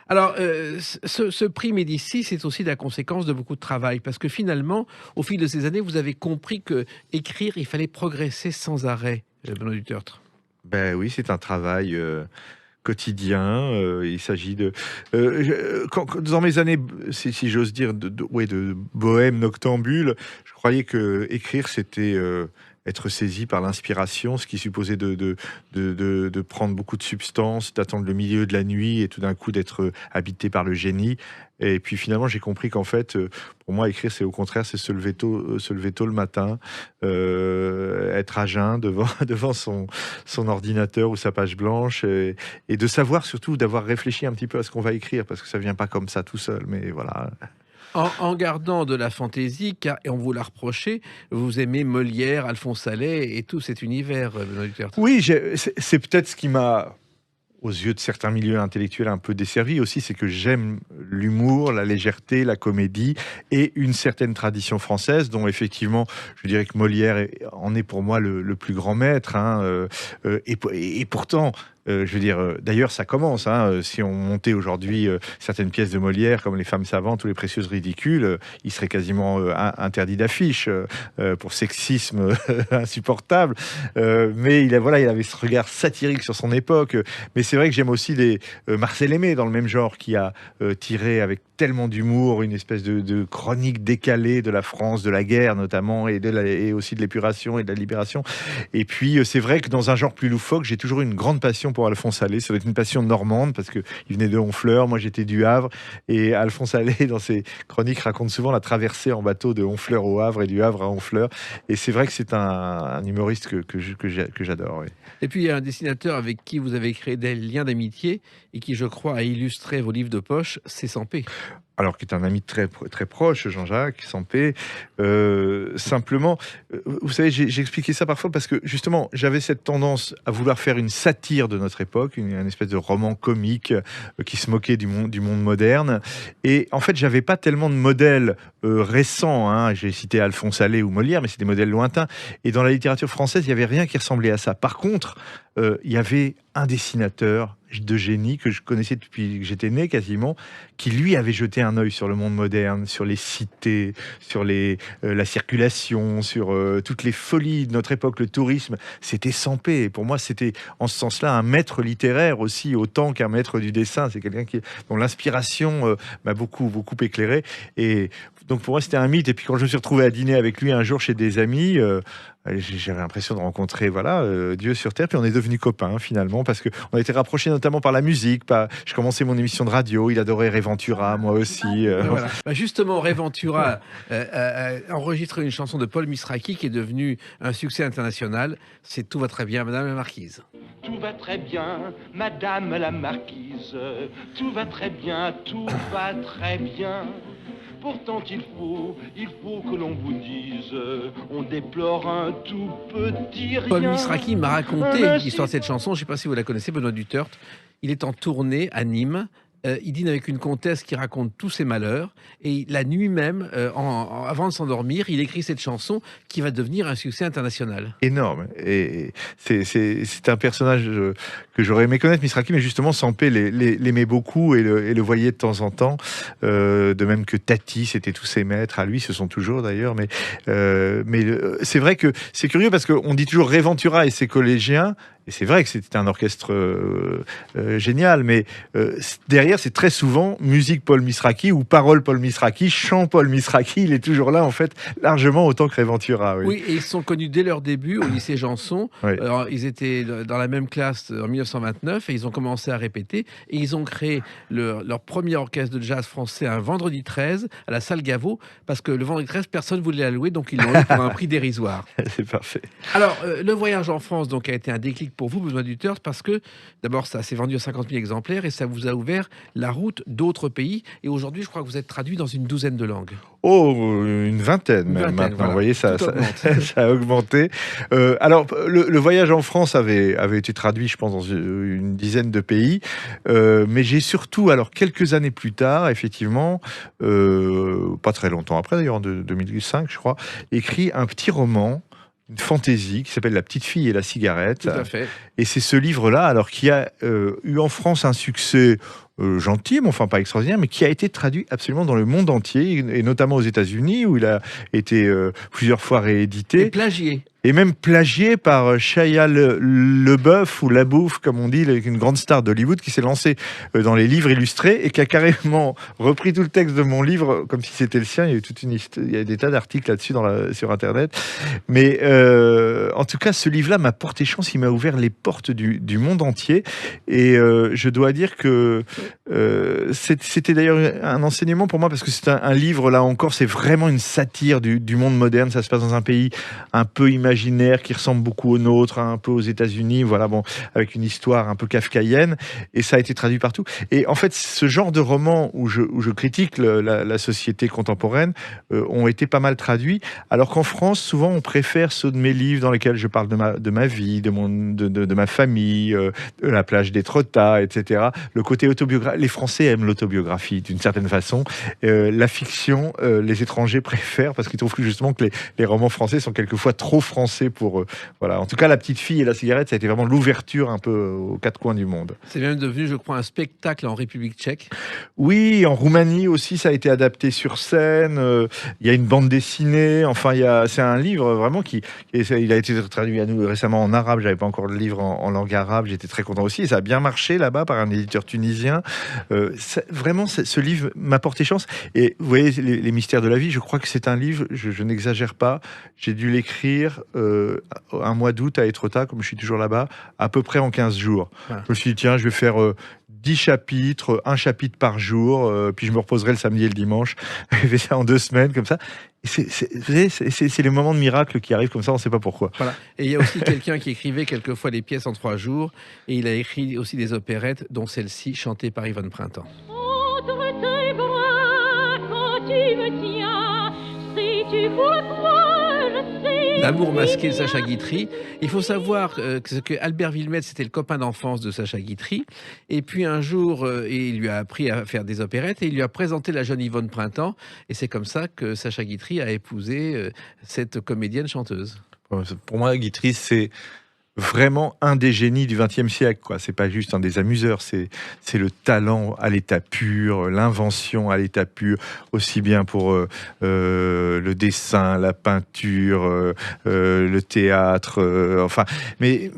Alors, ce prix Médicis, c'est aussi la conséquence de beaucoup de travail, parce que finalement, au fil de ces années, vous avez compris que écrire, il fallait progresser sans arrêt, Benoît Dutertre. Ben oui, c'est un travail quotidien. Il s'agit de... dans mes années, si j'ose dire, de bohème noctambule, je croyais que écrire, c'était... être saisi par l'inspiration, ce qui supposait de prendre beaucoup de substances, d'attendre le milieu de la nuit et tout d'un coup d'être habité par le génie. Et puis finalement, j'ai compris qu'en fait, pour moi, écrire, c'est au contraire, c'est se lever tôt le matin, être à jeun devant son ordinateur ou sa page blanche, et de savoir surtout d'avoir réfléchi un petit peu à ce qu'on va écrire, parce que ça vient pas comme ça tout seul, mais voilà. En gardant de la fantaisie, car, et on vous l'a reproché, vous aimez Molière, Alphonse Allais et tout cet univers, Benoît Dutertre. Oui, c'est peut-être ce qui m'a, aux yeux de certains milieux intellectuels, un peu desservi aussi, c'est que j'aime l'humour, la légèreté, la comédie et une certaine tradition française dont effectivement, je dirais que Molière en est pour moi le plus grand maître. Et pourtant, je veux dire, d'ailleurs, ça commence. Si on montait aujourd'hui certaines pièces de Molière, comme Les Femmes savantes ou Les Précieuses ridicules, il serait quasiment interdit d'affiche pour sexisme insupportable. Mais il avait ce regard satirique sur son époque. Mais c'est vrai que j'aime aussi Marcel Aimé, dans le même genre, qui a tiré avec tellement d'humour une espèce de chronique décalée de la France, de la guerre notamment, et aussi de l'épuration et de la libération. Et puis, c'est vrai que dans un genre plus loufoque, j'ai toujours eu une grande passion pour Alphonse Allais. Ça doit être une passion normande, parce qu'il venait de Honfleur, moi j'étais du Havre, et Alphonse Allais, dans ses chroniques, raconte souvent la traversée en bateau de Honfleur au Havre et du Havre à Honfleur. Et c'est vrai que c'est un humoriste que j'adore. Oui. Et puis il y a un dessinateur avec qui vous avez créé des liens d'amitié et qui, je crois, a illustré vos livres de poche, c'est Sampé. Alors, qui est un ami très, très proche, Jean-Jacques Sampé. Simplement, vous savez, j'ai expliqué ça parfois parce que, justement, j'avais cette tendance à vouloir faire une satire de notre époque, une espèce de roman comique qui se moquait du monde moderne. Et en fait, j'avais pas tellement de modèles récents. J'ai cité Alphonse Allais ou Molière, mais c'est des modèles lointains. Et dans la littérature française, il n'y avait rien qui ressemblait à ça. Par contre, il y avait un dessinateur de génie que je connaissais depuis que j'étais né quasiment, qui lui avait jeté un œil sur le monde moderne, sur les cités, sur la circulation, sur toutes les folies de notre époque, le tourisme. C'était Sampé. Et pour moi, c'était en ce sens-là un maître littéraire aussi, autant qu'un maître du dessin. C'est quelqu'un dont l'inspiration m'a beaucoup éclairé. Et donc pour moi, c'était un mythe. Et puis quand je me suis retrouvé à dîner avec lui un jour chez des amis, j'avais l'impression de rencontrer Dieu sur terre. Puis on est devenus copains finalement, parce qu'on a été rapprochés notamment par la musique. Je commençais mon émission de radio, il adorait Ray Ventura, moi aussi. Voilà. Justement, Ray Ventura a enregistré une chanson de Paul Misraki qui est devenue un succès international. C'est Tout va très bien, Madame la Marquise. Tout va très bien, Madame la Marquise. Tout va très bien, tout va très bien. Pourtant il faut que l'on vous dise, on déplore un tout petit rien. Paul Misraki m'a raconté l'histoire de cette chanson, je ne sais pas si vous la connaissez, Benoît Duterte. Il est en tournée à Nîmes. Il dîne avec une comtesse qui raconte tous ses malheurs. Et la nuit même, avant de s'endormir, il écrit cette chanson qui va devenir un succès international. Énorme. Et c'est un personnage que j'aurais aimé connaître, Misraki, mais justement, Sampé l'aimait beaucoup et le voyait de temps en temps. De même que Tati, c'était tous ses maîtres. À lui, ce sont toujours d'ailleurs. Mais c'est vrai que c'est curieux parce qu'on dit toujours Ray Ventura et ses collégiens. Et c'est vrai que c'était un orchestre génial, mais derrière, c'est très souvent musique Paul Misraki ou parole Paul Misraki, chant Paul Misraki. Il est toujours là, en fait, largement autant que Ray Ventura. Oui, et ils se sont connus dès leur début au lycée Janson. Oui. Alors, ils étaient dans la même classe en 1929 et ils ont commencé à répéter. Et ils ont créé leur premier orchestre de jazz français un vendredi 13 à la salle Gaveau, parce que le vendredi 13, personne ne voulait la louer, donc ils l'ont eu pour un prix dérisoire. C'est parfait. Alors, le voyage en France donc, a été un déclic pour vous, Benoît Duterte, parce que d'abord, ça s'est vendu à 50 000 exemplaires et ça vous a ouvert la route d'autres pays. Et aujourd'hui, je crois que vous êtes traduit dans une douzaine de langues. Oh, une vingtaine même maintenant. Voilà. Vous voyez, ça a augmenté. Alors, le voyage en France avait été traduit, je pense, dans une dizaine de pays. Mais j'ai surtout, alors quelques années plus tard, effectivement, pas très longtemps après, d'ailleurs, en 2005, je crois, écrit un petit roman, une fantaisie qui s'appelle La petite fille et la cigarette. Tout à fait. Et c'est ce livre-là, alors qui a eu en France un succès gentil, mais enfin pas extraordinaire, mais qui a été traduit absolument dans le monde entier, et notamment aux États-Unis, où il a été plusieurs fois réédité. Et plagié. Et même plagié par Shia LaBeouf, ou LaBeouf, comme on dit, une grande star d'Hollywood, qui s'est lancée dans les livres illustrés et qui a carrément repris tout le texte de mon livre comme si c'était le sien. Il y a eu il y a des tas d'articles là-dessus sur Internet. Mais en tout cas, ce livre-là m'a porté chance. Il m'a ouvert les portes du monde entier. Et je dois dire que c'était d'ailleurs un enseignement pour moi, parce que c'est un livre, là encore, c'est vraiment une satire du monde moderne. Ça se passe dans un pays un peu imaginaire, qui ressemble beaucoup au nôtre, un peu aux États-Unis, voilà, bon, avec une histoire un peu kafkaïenne, et ça a été traduit partout. Et en fait, ce genre de romans où je critique la société contemporaine ont été pas mal traduits, alors qu'en France, souvent, on préfère ceux de mes livres dans lesquels je parle de ma vie, de ma famille, de la plage d'Étretat, etc. Le côté autobiographique. Les Français aiment l'autobiographie d'une certaine façon. La fiction, les étrangers préfèrent, parce qu'ils trouvent justement que les romans français sont quelquefois trop français pensé pour voilà. En tout cas, La petite fille et la cigarette, ça a été vraiment l'ouverture un peu aux quatre coins du monde. C'est même devenu, je crois, un spectacle en République tchèque. Oui, en Roumanie aussi, ça a été adapté sur scène. Il y a une bande dessinée. Enfin, c'est un livre vraiment il a été traduit à nous récemment en arabe. J'avais pas encore le livre en langue arabe. J'étais très content aussi. Et ça a bien marché là-bas par un éditeur tunisien. Vraiment, ce livre m'a porté chance. Et vous voyez, les mystères de la vie, je crois que c'est un livre, je n'exagère pas, j'ai dû l'écrire un mois d'août à Étretat, comme je suis toujours là-bas, à peu près en 15 jours. Voilà. Je me suis dit, tiens, je vais faire 10 chapitres, un chapitre par jour, puis je me reposerai le samedi et le dimanche. J'ai fait ça en 2 semaines, comme ça. Et c'est les moments de miracle qui arrivent comme ça, on ne sait pas pourquoi. Voilà. Et il y a aussi quelqu'un qui écrivait quelquefois des pièces en 3 jours, et il a écrit aussi des opérettes, dont celle-ci, chantée par Yvonne Printemps. Entre tes bras, quand tu me tiens, sais-tu pourquoi je sais. L'amour masqué de Sacha Guitry. Il faut savoir que Albert Wilmette, c'était le copain d'enfance de Sacha Guitry. Et puis un jour, il lui a appris à faire des opérettes et il lui a présenté la jeune Yvonne Printemps. Et c'est comme ça que Sacha Guitry a épousé cette comédienne chanteuse. Pour moi, Guitry, c'est vraiment un des génies du XXe siècle, quoi. C'est pas juste un des amuseurs, c'est le talent à l'état pur, l'invention à l'état pur, aussi bien pour le dessin, la peinture, le théâtre, enfin, mais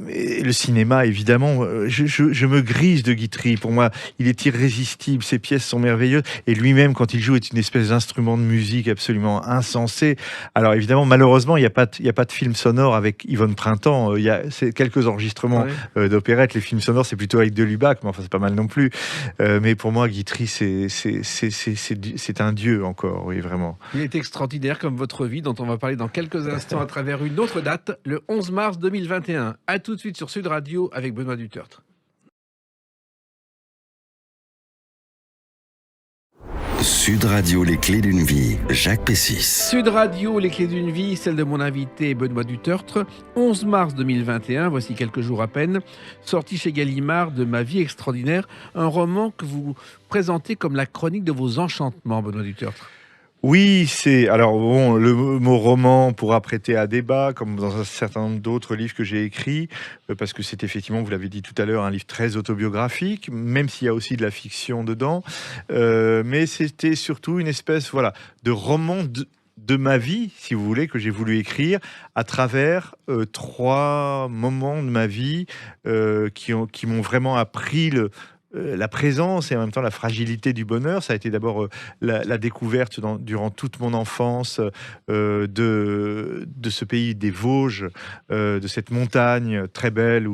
le cinéma, évidemment. Je me grise de Guitry. Pour moi, il est irrésistible. Ses pièces sont merveilleuses et lui-même, quand il joue, est une espèce d'instrument de musique absolument insensé. Alors évidemment, malheureusement, il y a pas de film sonore avec Yvonne Printemps. C'est quelques enregistrements d'opérettes. Les films sonores, c'est plutôt avec de Lubac, mais enfin, c'est pas mal non plus. Mais pour moi, Guitry, c'est un dieu encore, oui, vraiment. Il est extraordinaire comme votre vie, dont on va parler dans quelques instants à travers une autre date, le 11 mars 2021. A tout de suite sur Sud Radio avec Benoît Dutertre. Sud Radio, les clés d'une vie, Jacques Pessis. Sud Radio, les clés d'une vie, celle de mon invité Benoît Dutertre. 11 mars 2021, voici quelques jours à peine, sorti chez Gallimard de Ma vie extraordinaire, un roman que vous présentez comme la chronique de vos enchantements, Benoît Dutertre. Oui, alors bon, le mot roman pourra prêter à débat, comme dans un certain nombre d'autres livres que j'ai écrits, parce que c'est effectivement, vous l'avez dit tout à l'heure, un livre très autobiographique, même s'il y a aussi de la fiction dedans, mais c'était surtout une espèce, voilà, de roman de ma vie, si vous voulez, que j'ai voulu écrire à travers 3 moments de ma vie qui m'ont vraiment appris la présence et en même temps la fragilité du bonheur. Ça a été d'abord la découverte durant toute mon enfance de ce pays des Vosges, de cette montagne très belle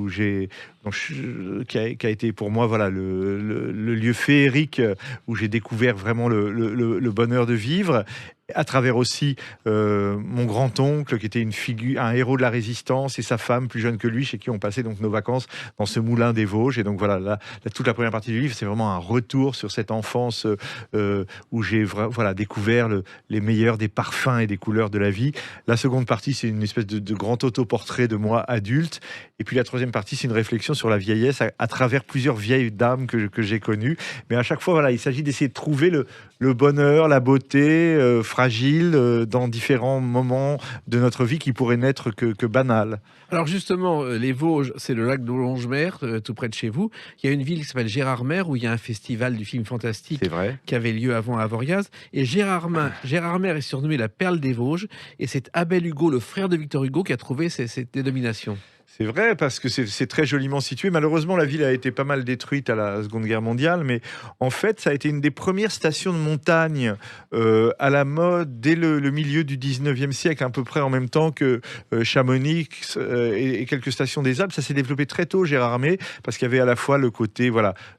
qui a été pour moi, voilà, le lieu féerique où j'ai découvert vraiment le bonheur de vivre. À travers aussi mon grand-oncle qui était une figure, un héros de la résistance, et sa femme plus jeune que lui, chez qui on passait donc nos vacances dans ce moulin des Vosges. Et donc voilà, toute la première partie du livre, c'est vraiment un retour sur cette enfance où j'ai découvert les meilleurs des parfums et des couleurs de la vie. La seconde partie, c'est une espèce de grand autoportrait de moi adulte. Et puis la troisième partie, c'est une réflexion sur la vieillesse à travers plusieurs vieilles dames que j'ai connues. Mais à chaque fois, voilà, il s'agit d'essayer de trouver le bonheur, la beauté fragile dans différents moments de notre vie qui pourraient n'être que banals. Alors justement, les Vosges, c'est le lac de Longemer, tout près de chez vous. Il y a une ville qui s'appelle Gérardmer, où il y a un festival du film fantastique qui avait lieu avant à Avoriaz. Et Gérardmer est surnommé la perle des Vosges. Et c'est Abel Hugo, le frère de Victor Hugo, qui a trouvé cette dénomination. C'est vrai, parce que c'est très joliment situé. Malheureusement, la ville a été pas mal détruite à la Seconde Guerre mondiale, mais en fait, ça a été une des premières stations de montagne à la mode dès le milieu du 19e siècle, à peu près en même temps que Chamonix et quelques stations des Alpes. Ça s'est développé très tôt, Gérardmer, parce qu'il y avait à la fois le côté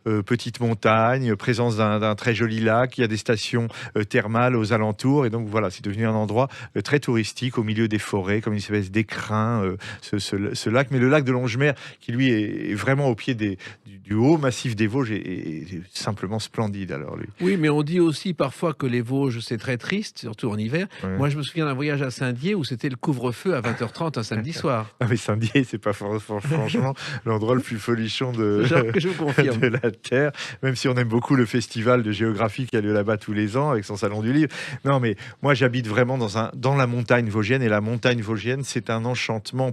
petite montagne, présence d'un très joli lac, il y a des stations thermales aux alentours, et donc voilà, c'est devenu un endroit très touristique au milieu des forêts, comme une espèce d'écrin, ce lac lac, mais le lac de Longemer, qui lui est vraiment au pied du haut massif des Vosges, est simplement splendide. Alors lui. Oui, mais on dit aussi parfois que les Vosges, c'est très triste, surtout en hiver. Ouais. Moi, je me souviens d'un voyage à Saint-Dié où c'était le couvre-feu à 20h30 un samedi soir. Ah mais Saint-Dié, c'est pas franchement l'endroit le plus folichon de Je vous confirme. de la Terre, même si on aime beaucoup le festival de géographie qui a lieu là-bas tous les ans avec son salon du livre. Non, mais moi j'habite vraiment dans la montagne vosgienne, et la montagne vosgienne, c'est un enchantement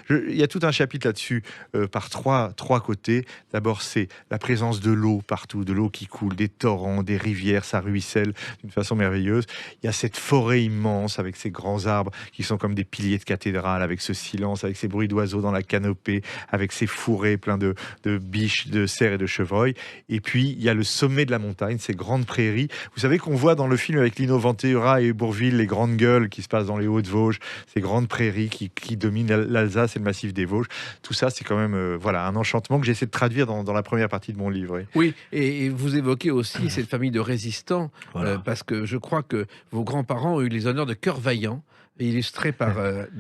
il y a tout un chapitre là-dessus par trois côtés. D'abord, c'est la présence de l'eau partout, de l'eau qui coule, des torrents, des rivières, ça ruisselle d'une façon merveilleuse. Il y a cette forêt immense avec ces grands arbres qui sont comme des piliers de cathédrale, avec ce silence, avec ces bruits d'oiseaux dans la canopée, avec ces fourrés pleins de biches, de cerfs et de chevreuils. Et puis, il y a le sommet de la montagne, ces grandes prairies. Vous savez qu'on voit dans le film avec Lino Ventura et Bourvil, les grandes gueules qui se passent dans les Hauts-de-Vosges, ces grandes prairies qui dominent l'Alsace et le massif des Vosges. Tout ça, c'est quand même un enchantement que j'essaie de traduire dans la première partie de mon livre. Oui, et vous évoquez aussi cette famille de résistants, Voilà. parce que je crois que vos grands-parents ont eu les honneurs de Cœur Vaillant, illustré par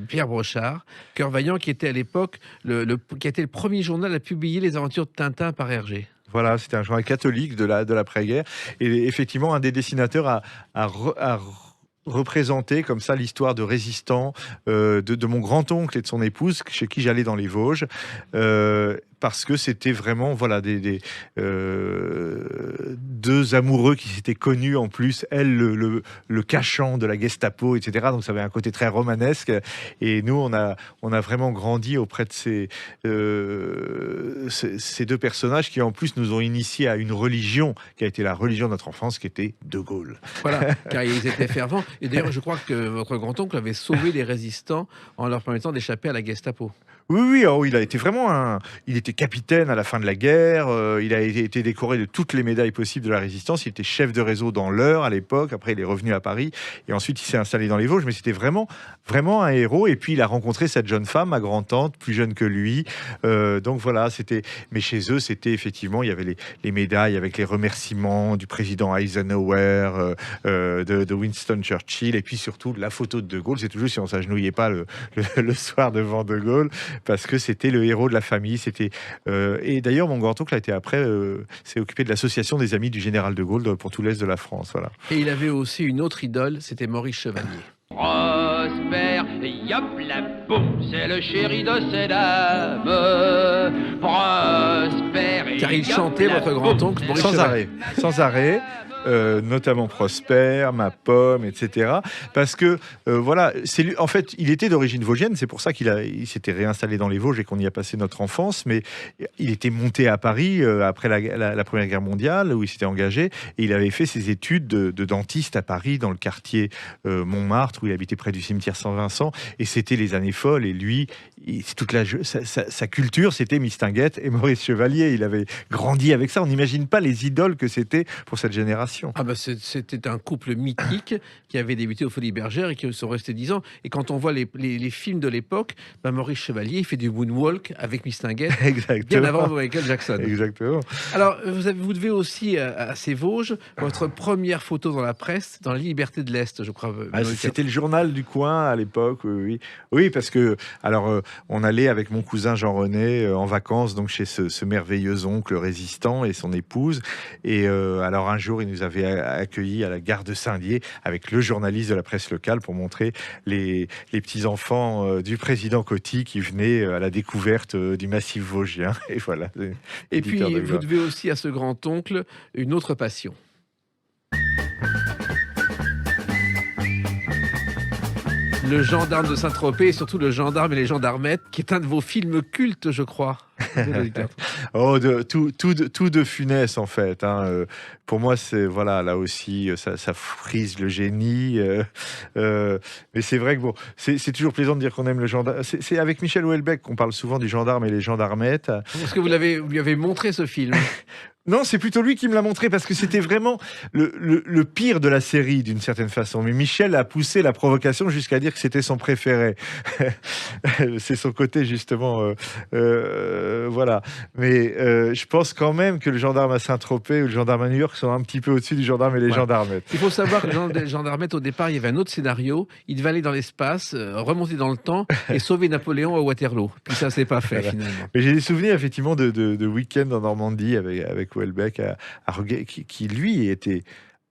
Pierre Brochard. Cœur Vaillant qui était à l'époque qui a été le premier journal à publier les aventures de Tintin par Hergé. Voilà, c'était un journal catholique de l'après-guerre. Et effectivement, un des dessinateurs a représenté comme ça l'histoire de résistants de mon grand-oncle et de son épouse, chez qui j'allais dans les Vosges. Parce que c'était vraiment deux amoureux qui s'étaient connus, en plus, elle le cachant de la Gestapo, etc. Donc ça avait un côté très romanesque, et nous on a vraiment grandi auprès de ces deux personnages qui en plus nous ont initiés à une religion qui a été la religion de notre enfance, qui était De Gaulle. Voilà, car ils étaient fervents. Et d'ailleurs, je crois que votre grand-oncle avait sauvé les résistants en leur permettant d'échapper à la Gestapo. Oui, il a été vraiment il était capitaine à la fin de la guerre, il a été décoré de toutes les médailles possibles de la résistance, il était chef de réseau dans l'Eure à l'époque, après il est revenu à Paris, et ensuite il s'est installé dans les Vosges, mais c'était vraiment un héros, et puis il a rencontré cette jeune femme, ma grand-tante, plus jeune que lui, donc voilà, mais chez eux, c'était effectivement, il y avait les médailles avec les remerciements du président Eisenhower, de Winston Churchill, et puis surtout la photo de De Gaulle, c'est toujours si on ne s'agenouillait pas le soir devant De Gaulle, parce que c'était le héros de la famille. Et d'ailleurs, mon grand-oncle a été après s'est occupé de l'association des amis du général de Gaulle pour tout l'est de la France. Voilà. Et il avait aussi une autre idole, c'était Maurice Chevalier. Prosper, yop la boum, c'est le chéri de ces dames. Prosper, Car il chantait, votre grand-oncle, Maurice Chevalier. Sans arrêt. Notamment Prosper, Ma Pomme, etc. Parce que en fait, il était d'origine vosgienne, c'est pour ça il s'était réinstallé dans les Vosges et qu'on y a passé notre enfance. Mais il était monté à Paris après la Première Guerre mondiale, où il s'était engagé, et il avait fait ses études de dentiste à Paris, dans le quartier Montmartre, où il habitait près du cimetière Saint-Vincent. Et c'était les années folles. Et lui, sa culture, c'était Mistinguett et Maurice Chevalier. Il avait grandi avec ça. On n'imagine pas les idoles que c'était pour cette génération. Ah bah c'était un couple mythique qui avait débuté aux Folies Bergères et qui sont restés 10 ans. Et quand on voit les films de l'époque, Maurice Chevalier, il fait du moonwalk avec Mistinguett, bien avant Michael Jackson. Exactement. Alors, vous devez aussi à ces Vosges votre première photo dans la presse, dans la Liberté de l'Est, je crois. C'était le journal du coin à l'époque, oui, parce que on allait avec mon cousin Jean-René en vacances, donc chez ce merveilleux oncle résistant et son épouse. Et alors un jour, il nous avait accueillis à la gare de Saint-Dié avec le journaliste de la presse locale pour montrer les petits-enfants du président Coty qui venaient à la découverte du massif vosgien. Et voilà. Et puis, vous devez aussi à ce grand-oncle une autre passion. Le gendarme de Saint-Tropez, et surtout le gendarme et les gendarmettes, qui est un de vos films cultes, je crois. Tout de Funès, en fait. Pour moi, c'est là aussi, ça frise le génie. Mais c'est vrai que c'est toujours plaisant de dire qu'on aime le gendarme. C'est avec Michel Houellebecq qu'on parle souvent du gendarme et les gendarmettes. Parce que vous lui avez montré ce film. Non, c'est plutôt lui qui me l'a montré parce que c'était vraiment le pire de la série d'une certaine façon. Mais Michel a poussé la provocation jusqu'à dire que c'était son préféré. C'est son côté justement, voilà. Mais je pense quand même que le gendarme à Saint-Tropez ou le gendarme à New York sont un petit peu au-dessus du gendarme et les gendarmettes. Il faut savoir que les gendarmettes, au départ, il y avait un autre scénario. Il devait aller dans l'espace, remonter dans le temps et sauver Napoléon à Waterloo. Puis ça, c'est pas fait finalement. Mais j'ai des souvenirs effectivement de week-end en Normandie avec Houellebecq qui lui était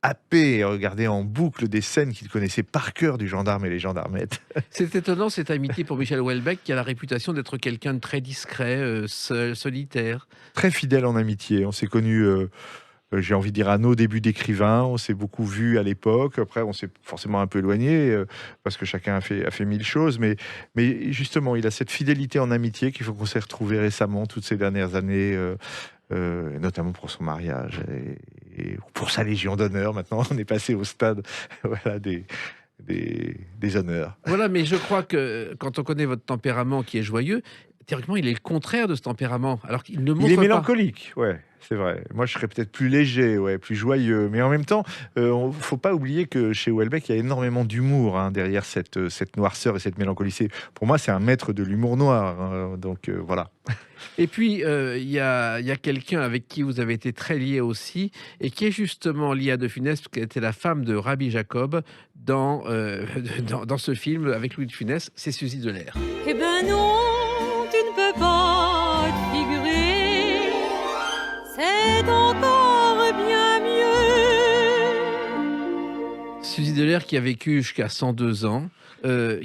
happé et regardait en boucle des scènes qu'il connaissait par cœur du gendarme et les gendarmettes. C'est étonnant cette amitié pour Michel Houellebecq qui a la réputation d'être quelqu'un de très discret, seul, solitaire. Très fidèle en amitié. On s'est connus, j'ai envie de dire, à nos débuts d'écrivain. On s'est beaucoup vus à l'époque. Après, on s'est forcément un peu éloignés parce que chacun a fait mille choses. Mais justement, il a cette fidélité en amitié qu'il faut qu'on s'est retrouvés récemment, toutes ces dernières années. Notamment pour son mariage et pour sa Légion d'honneur. Maintenant, on est passé au stade voilà, des honneurs. Voilà, mais je crois que quand on connaît votre tempérament qui est joyeux, théoriquement, il est le contraire de ce tempérament. Alors qu'il ne montre pas. Il est mélancolique, ouais. C'est vrai. Moi, je serais peut-être plus léger, ouais, plus joyeux. Mais en même temps, il ne faut pas oublier que chez Houellebecq, il y a énormément d'humour derrière cette noirceur et cette mélancolie. Pour moi, c'est un maître de l'humour noir. Donc, voilà. Et puis, il y a quelqu'un avec qui vous avez été très lié aussi, et qui est justement Lia de Funès, qui était la femme de Rabbi Jacob dans ce film avec Louis de Funès, c'est Suzy Delair. Eh ben non, tu ne peux pas te figurer, c'est encore bien mieux. Suzy Delair qui a vécu jusqu'à 102 ans,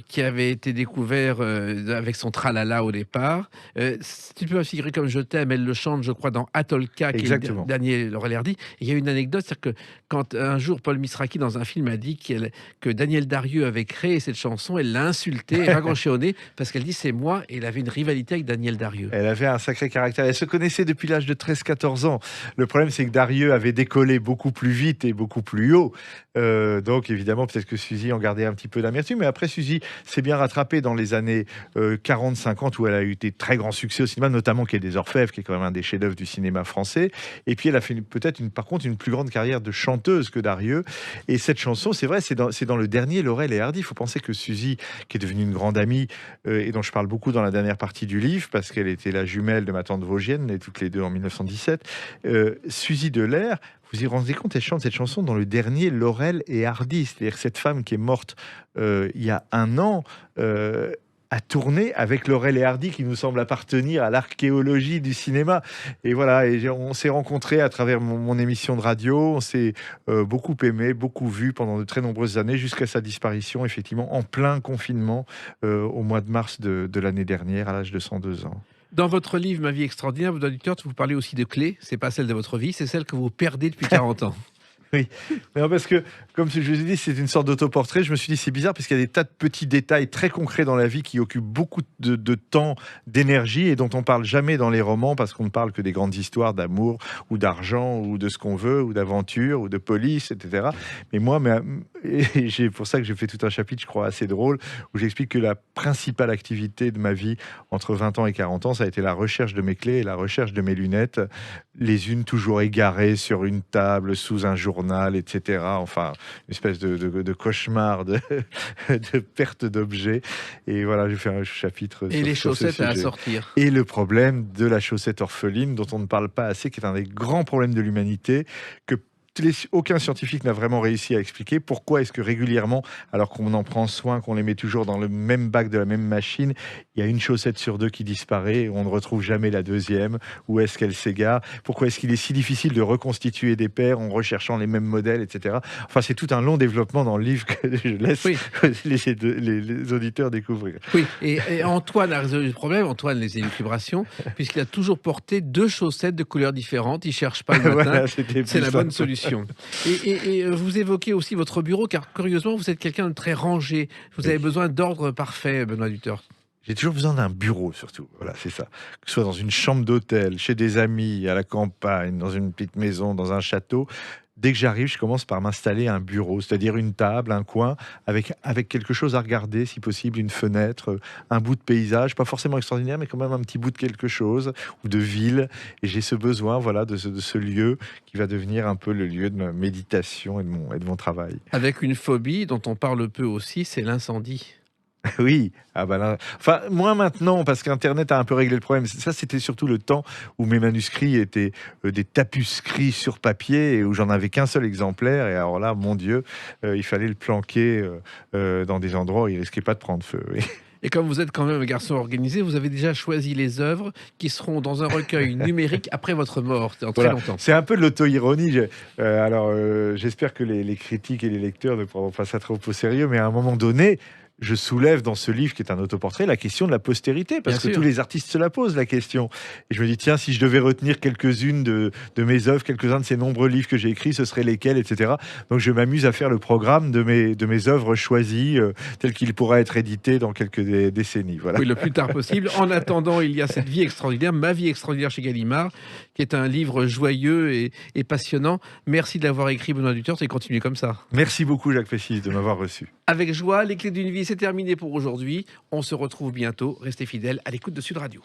qui avait été découvert avec son tralala au départ. Si tu peux me figurer comme je t'aime, elle le chante, je crois, dans Atolka, qui est le dernier Laurel Hardy. Il y a une anecdote, c'est-à-dire que quand un jour Paul Misraki, dans un film, a dit que Daniel Darieux avait créé cette chanson, elle l'a insulté, raccroché au nez, parce qu'elle dit c'est moi, et elle avait une rivalité avec Daniel Darieux. Elle avait un sacré caractère. Elle se connaissait depuis l'âge de 13-14 ans. Le problème, c'est que Darieux avait décollé beaucoup plus vite et beaucoup plus haut. Donc, évidemment, peut-être que Suzy en gardait un petit peu d'amertume, mais après, Suzy s'est bien rattrapée dans les années 40-50 où elle a eu des très grands succès au cinéma, notamment Quai des Orfèvres, qui est quand même un des chefs-d'œuvre du cinéma français. Et puis elle a fait peut-être par contre une plus grande carrière de chanteuse que Darieux. Et cette chanson, c'est vrai, c'est dans le dernier Laurel et Hardy. Il faut penser que Suzy, qui est devenue une grande amie et dont je parle beaucoup dans la dernière partie du livre, parce qu'elle était la jumelle de ma tante Vosgienne, nées toutes les deux en 1917, Suzy Delair, vous y rendez compte, elle chante cette chanson dans le dernier Laurel et Hardy. C'est-à-dire cette femme qui est morte il y a un an a tourné avec Laurel et Hardy, qui nous semble appartenir à l'archéologie du cinéma. Et voilà, et on s'est rencontrés à travers mon émission de radio. On s'est beaucoup aimé, beaucoup vu pendant de très nombreuses années, jusqu'à sa disparition, effectivement, en plein confinement, au mois de mars de l'année dernière, à l'âge de 102 ans. Dans votre livre « Ma vie extraordinaire », vous, auditeurs, vous parlez aussi de clés. C'est pas celle de votre vie, c'est celle que vous perdez depuis 40 ans. Oui, non, parce que, comme je vous ai dit, c'est une sorte d'autoportrait. Je me suis dit, c'est bizarre, parce qu'il y a des tas de petits détails très concrets dans la vie qui occupent beaucoup de temps, d'énergie, et dont on parle jamais dans les romans, parce qu'on ne parle que des grandes histoires d'amour, ou d'argent, ou de ce qu'on veut, ou d'aventure, ou de police, etc. Mais moi, c'est pour ça que j'ai fait tout un chapitre, je crois, assez drôle, où j'explique que la principale activité de ma vie, entre 20 ans et 40 ans, ça a été la recherche de mes clés et la recherche de mes lunettes, les unes toujours égarées sur une table, sous un journal, etc. Enfin, une espèce de cauchemar de perte d'objets. Et voilà, j'ai fait un chapitre et les chaussettes à sortir. Et le problème de la chaussette orpheline, dont on ne parle pas assez, qui est un des grands problèmes de l'humanité, que aucun scientifique n'a vraiment réussi à expliquer. Pourquoi est-ce que régulièrement, alors qu'on en prend soin, qu'on les met toujours dans le même bac de la même machine, il y a une chaussette sur deux qui disparaît et on ne retrouve jamais la deuxième? Où est-ce qu'elle s'égare? Pourquoi est-ce qu'il est si difficile de reconstituer des paires en recherchant les mêmes modèles, etc. Enfin, c'est tout un long développement dans le livre que je laisse les auditeurs découvrir. Oui, et Antoine a résolu le problème. Antoine les élucubrations, puisqu'il a toujours porté deux chaussettes de couleurs différentes. Il ne cherche pas le matin. Voilà, c'est la bonne solution. Et vous évoquez aussi votre bureau, car curieusement, vous êtes quelqu'un de très rangé. Vous avez besoin d'ordre parfait, Benoît Dutertre. J'ai toujours besoin d'un bureau, surtout. Voilà, c'est ça. Que ce soit dans une chambre d'hôtel, chez des amis, à la campagne, dans une petite maison, dans un château. dès que j'arrive, je commence par m'installer un bureau, c'est-à-dire une table, un coin, avec quelque chose à regarder, si possible, une fenêtre, un bout de paysage, pas forcément extraordinaire, mais quand même un petit bout de quelque chose, ou de ville. Et j'ai ce besoin, voilà, de ce lieu qui va devenir un peu le lieu de ma méditation et de mon travail. Avec une phobie dont on parle peu aussi, c'est l'incendie. Oui, ah bah là, enfin moins maintenant parce qu'Internet a un peu réglé le problème. Ça, c'était surtout le temps où mes manuscrits étaient des tapuscrits sur papier et où j'en avais qu'un seul exemplaire. Et alors là, mon Dieu, il fallait le planquer dans des endroits où il risquait pas de prendre feu. Oui. Et comme vous êtes quand même un garçon organisé, vous avez déjà choisi les œuvres qui seront dans un recueil numérique après votre mort, dans très Voilà. longtemps. C'est un peu de l'auto-ironie. J'espère que les critiques et les lecteurs ne prendront pas ça trop au sérieux, mais à un moment donné, je soulève dans ce livre qui est un autoportrait la question de la postérité, parce Bien que sûr. tous les artistes se la posent, la question. Et je me dis, tiens, si je devais retenir quelques-unes de mes œuvres, quelques-uns de ces nombreux livres que j'ai écrits, ce seraient lesquels, etc. Donc je m'amuse à faire le programme de mes œuvres choisies, tel qu'il pourra être édité dans quelques décennies. Voilà. Oui, le plus tard possible. En attendant, il y a cette vie extraordinaire, Ma vie extraordinaire chez Gallimard, qui est un livre joyeux et passionnant. Merci de l'avoir écrit, Benoît Duterte, et continuez comme ça. Merci beaucoup, Jacques Pessis, de m'avoir reçu. Avec joie, les clés d'une vie, c'est terminé pour aujourd'hui. On se retrouve bientôt. Restez fidèles à l'écoute de Sud Radio.